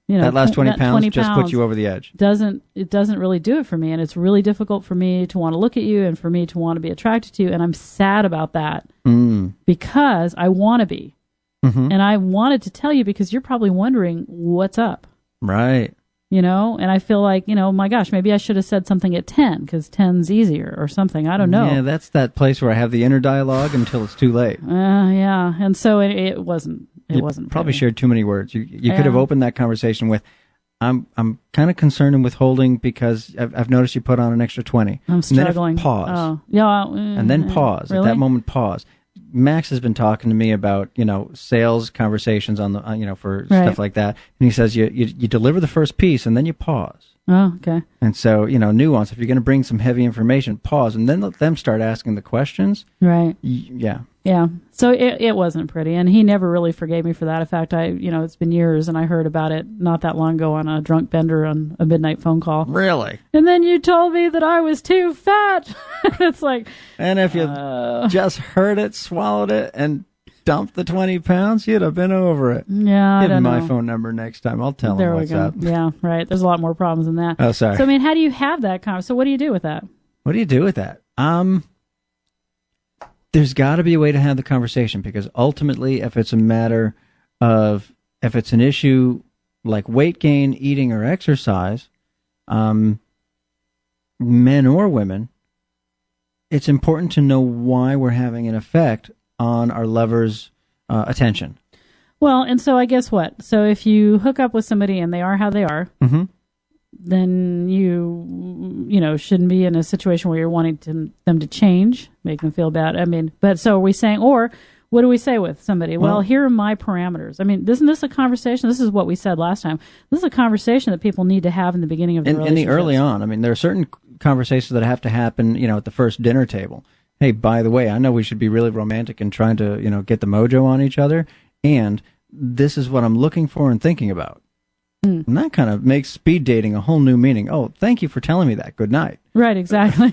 Speaker 3: that last 20
Speaker 2: that
Speaker 3: pounds
Speaker 2: 20
Speaker 3: just
Speaker 2: pounds
Speaker 3: put you over the edge.
Speaker 2: doesn't really do it for me. And it's really difficult for me to want to look at you and for me to want to be attracted to you. And I'm sad about that because I want to be. Mm-hmm. And I wanted to tell you because you're probably wondering what's up.
Speaker 3: Right.
Speaker 2: And I feel like, my gosh, maybe I should have said something at 10 because 10's easier or something. I don't know.
Speaker 3: Yeah, that's that place where I have the inner dialogue until it's too late.
Speaker 2: Yeah. And so it wasn't. It wasn't.
Speaker 3: Probably
Speaker 2: pretty.
Speaker 3: shared too many words. You could have opened that conversation with, I'm kind of concerned in withholding because I've noticed you put on an extra 20.
Speaker 2: I'm struggling.
Speaker 3: And then pause.
Speaker 2: Oh. Yeah.
Speaker 3: And then pause.
Speaker 2: Really?
Speaker 3: At that moment, pause. Max has been talking to me about, sales conversations on the, for stuff like that. And he says you deliver the first piece and then you pause.
Speaker 2: Oh, okay.
Speaker 3: And so, nuance, if you're going to bring some heavy information, pause and then let them start asking the questions.
Speaker 2: Right.
Speaker 3: Yeah.
Speaker 2: Yeah. So it wasn't pretty. And he never really forgave me for that. In fact, it's been years and I heard about it not that long ago on a drunk bender on a midnight phone call.
Speaker 3: Really?
Speaker 2: And then you told me that I was too fat. It's like.
Speaker 3: And if you just heard it, swallowed it, and dumped the 20 pounds, you'd have been over it.
Speaker 2: Yeah,
Speaker 3: Give him my phone number next time. I'll tell him what's up.
Speaker 2: Yeah, right. There's a lot more problems than that.
Speaker 3: Oh, sorry.
Speaker 2: So, I mean, how do you have that conversation? So what do you do with that?
Speaker 3: What do you do with that? There's got to be a way to have the conversation because ultimately, if it's an issue like weight gain, eating, or exercise, men or women, it's important to know why we're having an effect on our lover's attention.
Speaker 2: Well, and so I guess what? So if you hook up with somebody and they are how they are, then you shouldn't be in a situation where you're wanting them to change, make them feel bad. I mean, but so are we saying, or what do we say with somebody? Well, here are my parameters. I mean, isn't this a conversation? This is what we said last time. This is a conversation that people need to have in the beginning of the relationship.
Speaker 3: In the early on, I mean, there are certain conversations that have to happen, at the first dinner table. Hey, by the way, I know we should be really romantic and trying to, get the mojo on each other, and this is what I'm looking for and thinking about. And that kind of makes speed dating a whole new meaning. Oh, thank you for telling me that. Good night.
Speaker 2: Right, exactly.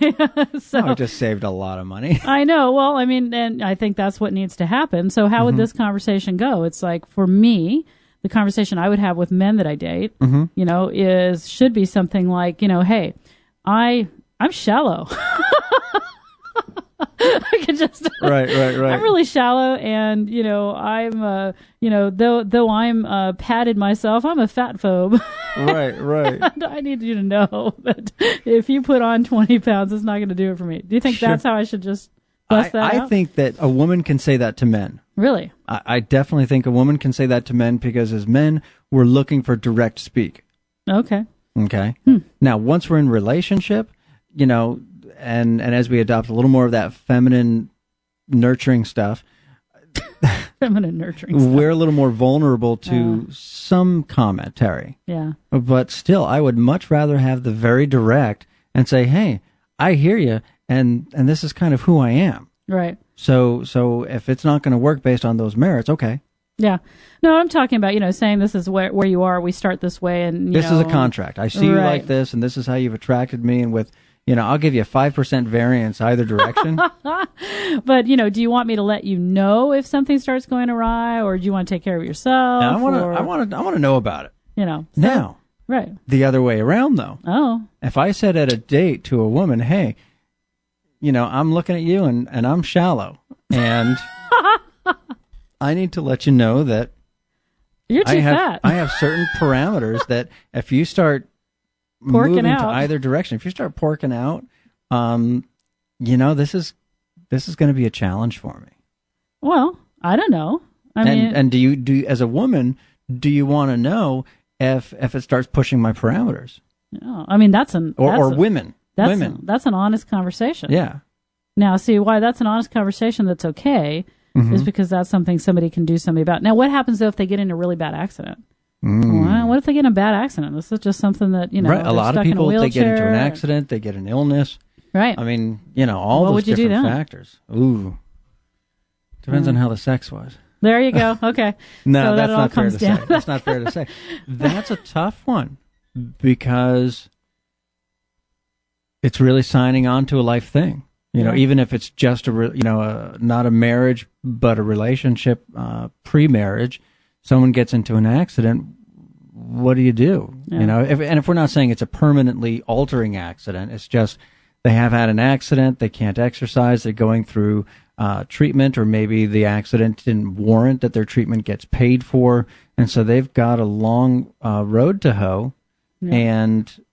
Speaker 2: So
Speaker 3: I just saved a lot of money.
Speaker 2: I know. Well, I mean, and I think that's what needs to happen. So how would this conversation go? It's like, for me, the conversation I would have with men that I date, should be something like, hey, I'm shallow. I could just
Speaker 3: right.
Speaker 2: I'm really shallow, and I'm though I'm padded myself, I'm a fat phobe.
Speaker 3: Right.
Speaker 2: And I need you to know that if you put on 20 pounds, it's not going to do it for me. Do you think that's how I should just bust that out?
Speaker 3: I think that a woman can say that to men.
Speaker 2: Really?
Speaker 3: I definitely think a woman can say that to men, because as men, we're looking for direct speak.
Speaker 2: Okay.
Speaker 3: Now, once we're in relationship, and as we adopt a little more of that feminine nurturing stuff, we're a little more vulnerable to some commentary.
Speaker 2: Yeah.
Speaker 3: But still, I would much rather have the very direct and say, hey, I hear you, and this is kind of who I am.
Speaker 2: Right.
Speaker 3: So if it's not going to work based on those merits, okay.
Speaker 2: Yeah. No, I'm talking about, saying this is where you are, we start this way, and
Speaker 3: this is a contract. I see you like this, and this is how you've attracted me, and with, I'll give you a 5% variance either direction.
Speaker 2: But, do you want me to let you know if something starts going awry, or do you want to take care of it yourself?
Speaker 3: I want to know about it. Now.
Speaker 2: Right.
Speaker 3: The other way around, though.
Speaker 2: Oh.
Speaker 3: If I said at a date to a woman, hey, I'm looking at you and I'm shallow, and I need to let you know that
Speaker 2: you're too fat.
Speaker 3: I have certain parameters that if you start moving to either direction, if you start porking out, this is going to be a challenge for me.
Speaker 2: Well, I don't know.
Speaker 3: And do you as a woman, do you want to know if it starts pushing my parameters?
Speaker 2: No, women. That's an honest conversation.
Speaker 3: Yeah.
Speaker 2: Now, see why that's an honest conversation that's okay is because that's something somebody can do something about. Now, what happens though if they get in a really bad accident? Well, what if they get in a bad accident? This is just something that,
Speaker 3: right. A lot of people, they get into an accident, they get an illness.
Speaker 2: Right.
Speaker 3: All those different factors. Ooh. Depends on how the sex was.
Speaker 2: There you go. Okay.
Speaker 3: No,
Speaker 2: so
Speaker 3: that's not fair to say. That's not fair to say. That's a tough one, because it's really signing on to a life thing. Even if it's just not a marriage, but a relationship, pre-marriage, someone gets into an accident, what do you do?
Speaker 2: Yeah.
Speaker 3: If we're not saying it's a permanently altering accident, it's just they have had an accident, they can't exercise, they're going through treatment, or maybe the accident didn't warrant that their treatment gets paid for, and so they've got a long road to hoe. Yeah. And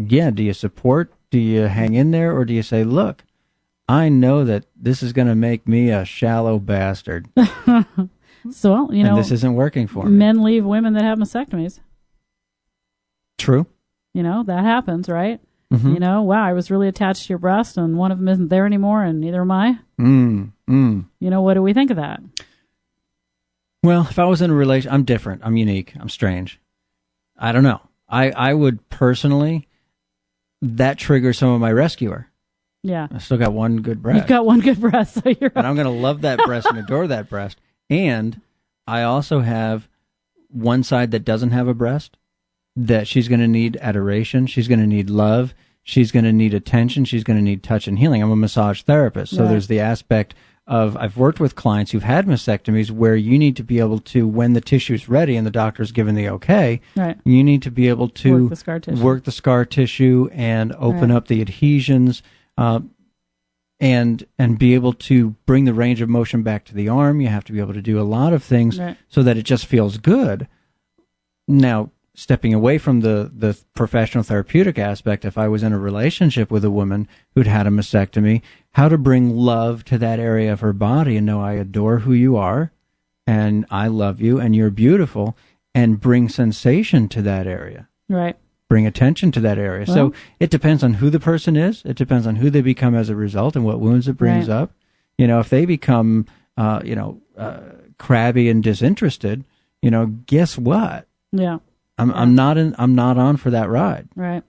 Speaker 3: do you support? Do you hang in there, or do you say, look, I know that this is going to make me a shallow bastard.
Speaker 2: So,
Speaker 3: and this isn't working for me.
Speaker 2: Men leave women that have mastectomies.
Speaker 3: True.
Speaker 2: That happens, right?
Speaker 3: Mm-hmm.
Speaker 2: Wow, I was really attached to your breast, and one of them isn't there anymore, and neither am I. What do we think of that?
Speaker 3: Well, if I was in a relation, I'm different. I'm unique. I'm strange. I don't know. I would personally, that triggers some of my rescuer.
Speaker 2: Yeah.
Speaker 3: I still got one good breast.
Speaker 2: You've got one good breast, so you're
Speaker 3: and I'm going to love that breast and adore that breast. And I also have one side that doesn't have a breast, that she's going to need adoration. She's going to need love. She's going to need attention. She's going to need touch and healing. I'm a massage therapist. So there's the aspect of, I've worked with clients who've had mastectomies where you need to be able to, when the tissue's ready and the doctor's given the okay, you need to be able to work the scar tissue and open up the adhesions, and be able to bring the range of motion back to the arm. You have to be able to do a lot of things so that it just feels good. Now, stepping away from the professional therapeutic aspect, if I was in a relationship with a woman who'd had a mastectomy, how to bring love to that area of her body and know I adore who you are, and I love you, and you're beautiful, and bring sensation to that area.
Speaker 2: Right.
Speaker 3: Bring attention to that area. Well, so it depends on who the person is. It depends on who they become as a result and what wounds it brings up. If they become, crabby and disinterested, guess what?
Speaker 2: Yeah.
Speaker 3: I'm not on for that ride.
Speaker 2: Right.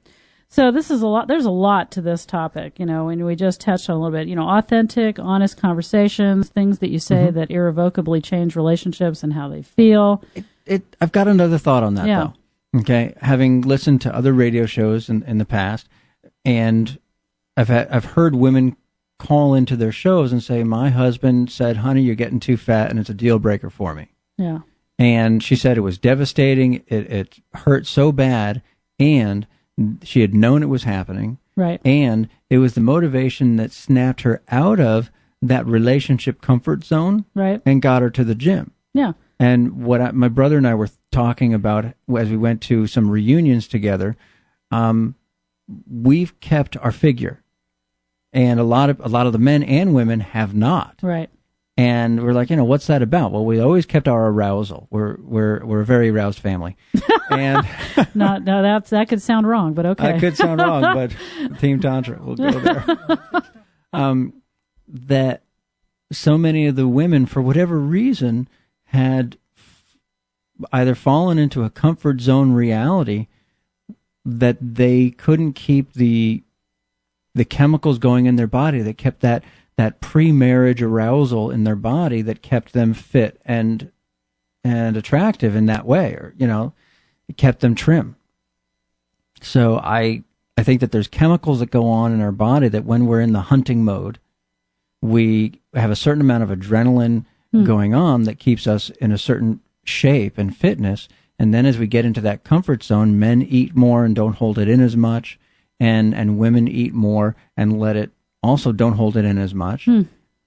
Speaker 2: So this is a lot. There's a lot to this topic, and we just touched on a little bit, authentic, honest conversations, things that you say that irrevocably change relationships and how they feel.
Speaker 3: I've got another thought on that though. Okay. Having listened to other radio shows in the past, and I've heard women call into their shows and say, my husband said, honey, you're getting too fat and it's a deal breaker for me.
Speaker 2: Yeah.
Speaker 3: And she said it was devastating. It hurt so bad, and she had known it was happening.
Speaker 2: Right.
Speaker 3: And it was the motivation that snapped her out of that relationship comfort zone,
Speaker 2: Right.
Speaker 3: and got her to the gym.
Speaker 2: Yeah.
Speaker 3: And my brother and I were talking about as we went to some reunions together, we've kept our figure, and a lot of the men and women have not.
Speaker 2: Right.
Speaker 3: And we're like, what's that about? Well, we always kept our arousal. We're a very aroused family, and
Speaker 2: that could sound wrong, but okay.
Speaker 3: that could sound wrong, but Team Tantra, we'll go there. That so many of the women, for whatever reason, had either fallen into a comfort zone reality that they couldn't keep the chemicals going in their body that kept that pre-marriage arousal in their body that kept them fit and attractive in that way, or it kept them trim. So I think that there's chemicals that go on in our body that when we're in the hunting mode, we have a certain amount of adrenaline going on that keeps us in a certain shape and fitness. And then as we get into that comfort zone, men eat more and don't hold it in as much, and women eat more and also don't hold it in as much.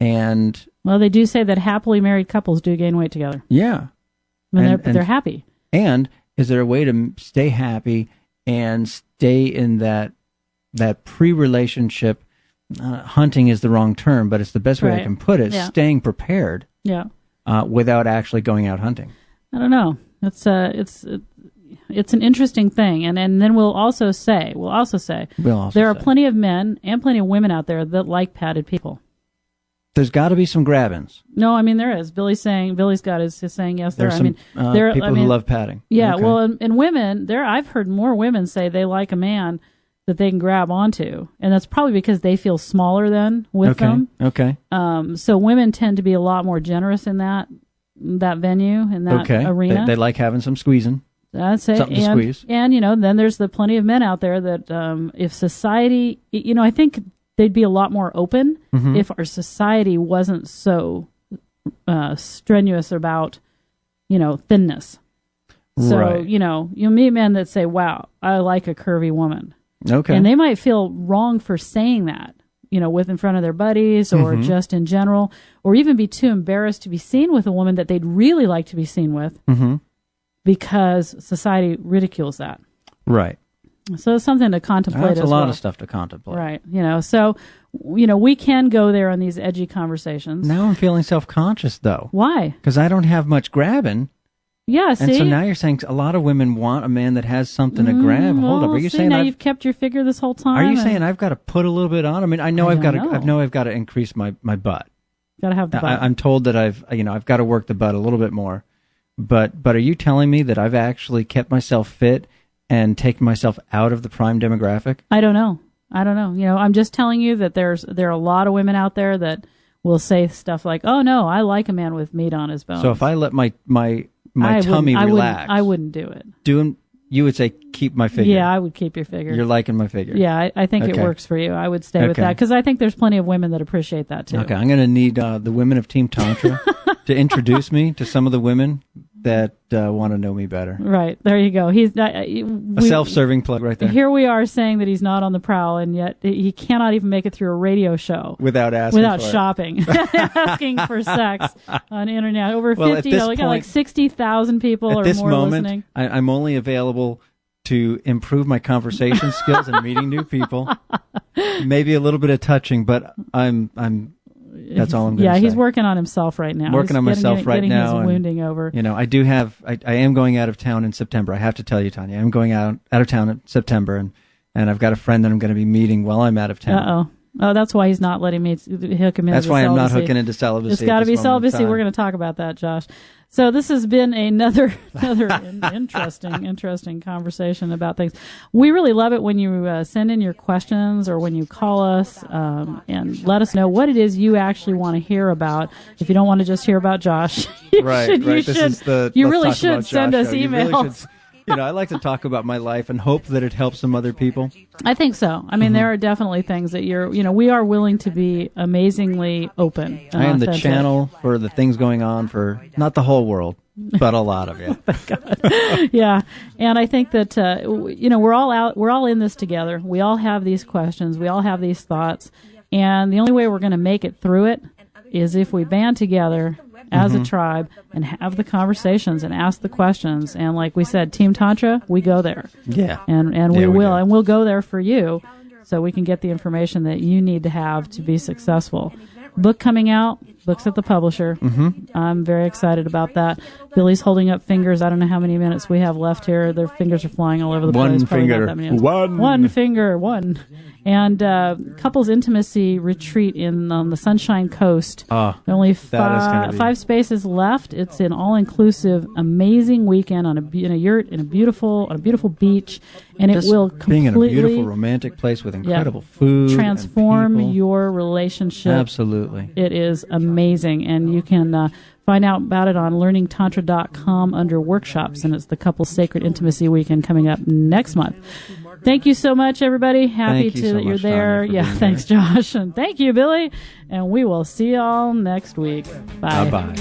Speaker 3: And
Speaker 2: well, they do say that happily married couples do gain weight together.
Speaker 3: Yeah.
Speaker 2: And they're happy.
Speaker 3: And is there a way to stay happy and stay in that pre-relationship? Hunting is the wrong term, but it's the best way I can put it. Yeah. Staying prepared.
Speaker 2: Yeah.
Speaker 3: Without actually going out hunting.
Speaker 2: I don't know. It's an interesting thing, and then we'll also say there are plenty of men and plenty of women out there that like padded people.
Speaker 3: There's got to be some grab-ins.
Speaker 2: No, I mean there is. Billy's got is saying yes.
Speaker 3: There's some people who love padding.
Speaker 2: Yeah, okay. Well, and women I've heard more women say they like a man that they can grab onto, and that's probably because they feel smaller than with them.
Speaker 3: Okay.
Speaker 2: So women tend to be a lot more generous in that venue, in that arena.
Speaker 3: They like having some squeezing.
Speaker 2: That's it.
Speaker 3: Something to squeeze.
Speaker 2: And then there's the plenty of men out there that if society, I think they'd be a lot more open if our society wasn't so strenuous about, thinness. So,
Speaker 3: right.
Speaker 2: you'll meet men that say, wow, I like a curvy woman.
Speaker 3: Okay.
Speaker 2: And they might feel wrong for saying that, with in front of their buddies or just in general, or even be too embarrassed to be seen with a woman that they'd really like to be seen with because society ridicules that.
Speaker 3: Right.
Speaker 2: So it's something to contemplate
Speaker 3: That's
Speaker 2: as
Speaker 3: a lot
Speaker 2: well.
Speaker 3: of stuff to contemplate.
Speaker 2: Right. So, we can go there on these edgy conversations.
Speaker 3: Now I'm feeling self-conscious, though.
Speaker 2: Why?
Speaker 3: Because I don't have much grabbing.
Speaker 2: Yeah, see?
Speaker 3: And so now you're saying a lot of women want a man that has something to grab. Hold up, are you saying
Speaker 2: now you've kept your figure this whole time?
Speaker 3: Are you saying I've got to put a little bit on? I mean, I know I've got to increase my butt.
Speaker 2: Got to have the butt.
Speaker 3: I'm told that I've got to work the butt a little bit more. But are you telling me that I've actually kept myself fit and taken myself out of the prime demographic? I don't know.
Speaker 2: I'm just telling you that there are a lot of women out there that will say stuff like, "Oh no, I like a man with meat on his bones."
Speaker 3: So if I let my tummy relax,
Speaker 2: I wouldn't do it.
Speaker 3: You would say keep my figure.
Speaker 2: Yeah, I would keep your figure.
Speaker 3: You're liking my figure.
Speaker 2: Yeah, I think it works for you. I would stay with that because I think there's plenty of women that appreciate that too.
Speaker 3: Okay, I'm going to need the women of Team Tantra to introduce me to some of the women that want to know me better.
Speaker 2: Right, there you go. He's not,
Speaker 3: a self-serving plug right there.
Speaker 2: Here we are saying that he's not on the prowl, and yet he cannot even make it through a radio show
Speaker 3: without
Speaker 2: shopping, asking for sex on the internet. Over 50, we got like 60,000 people or more listening.
Speaker 3: I'm only available to improve my conversation skills and meeting new people. Maybe a little bit of touching, but that's all I'm going to say.
Speaker 2: Yeah, he's working on himself right now.
Speaker 3: Getting his
Speaker 2: wounding over.
Speaker 3: I am going out of town in September. I have to tell you, Tanya, I'm going out of town in September, and I've got a friend that I'm going to be meeting while I'm out of town.
Speaker 2: Oh, that's why he's not letting me hook him into
Speaker 3: That's why I'm not hooking into celibacy.
Speaker 2: It's got to be celibacy. We're going to talk about that, Josh. So this has been another interesting conversation about things. We really love it when you send in your questions or when you call us and let us know what it is you actually want to hear about. If you don't want to just hear about Josh, you really should send us emails.
Speaker 3: I like to talk about my life and hope that it helps some other people.
Speaker 2: I think so. I mean, there are definitely things that we are willing to be amazingly open.
Speaker 3: I am the channel for the things going on for not the whole world, but a lot of you.
Speaker 2: Yeah, and I think that we're all in this together. We all have these questions. We all have these thoughts, and the only way we're going to make it through it is if we band together as a tribe and have the conversations and ask the questions. And like we said, Team Tantra, we go there.
Speaker 3: Yeah,
Speaker 2: and we will, and we'll go there for you, so we can get the information that you need to have to be successful. Book coming out, books at the publisher. I'm very excited about that. Billy's holding up fingers. I don't know how many minutes we have left here. Their fingers are flying all over the place.
Speaker 3: One finger.
Speaker 2: One finger. And couples intimacy retreat on the Sunshine Coast. Only 5 spaces left. It's an all-inclusive, amazing weekend in a yurt in a beautiful beach, and
Speaker 3: just
Speaker 2: it will completely
Speaker 3: being in a beautiful romantic place with incredible food,
Speaker 2: transform
Speaker 3: and people.
Speaker 2: your relationship.
Speaker 3: Absolutely,
Speaker 2: it is amazing, and you can find out about it on learningtantra.com under workshops, and it's the Couples Sacred Intimacy Weekend coming up next month. Thank you so much, everybody. Happy that you're there.
Speaker 3: Tanya,
Speaker 2: thanks, Josh. And thank you, Billy. And we will see y'all next week. Bye.
Speaker 3: Bye-bye.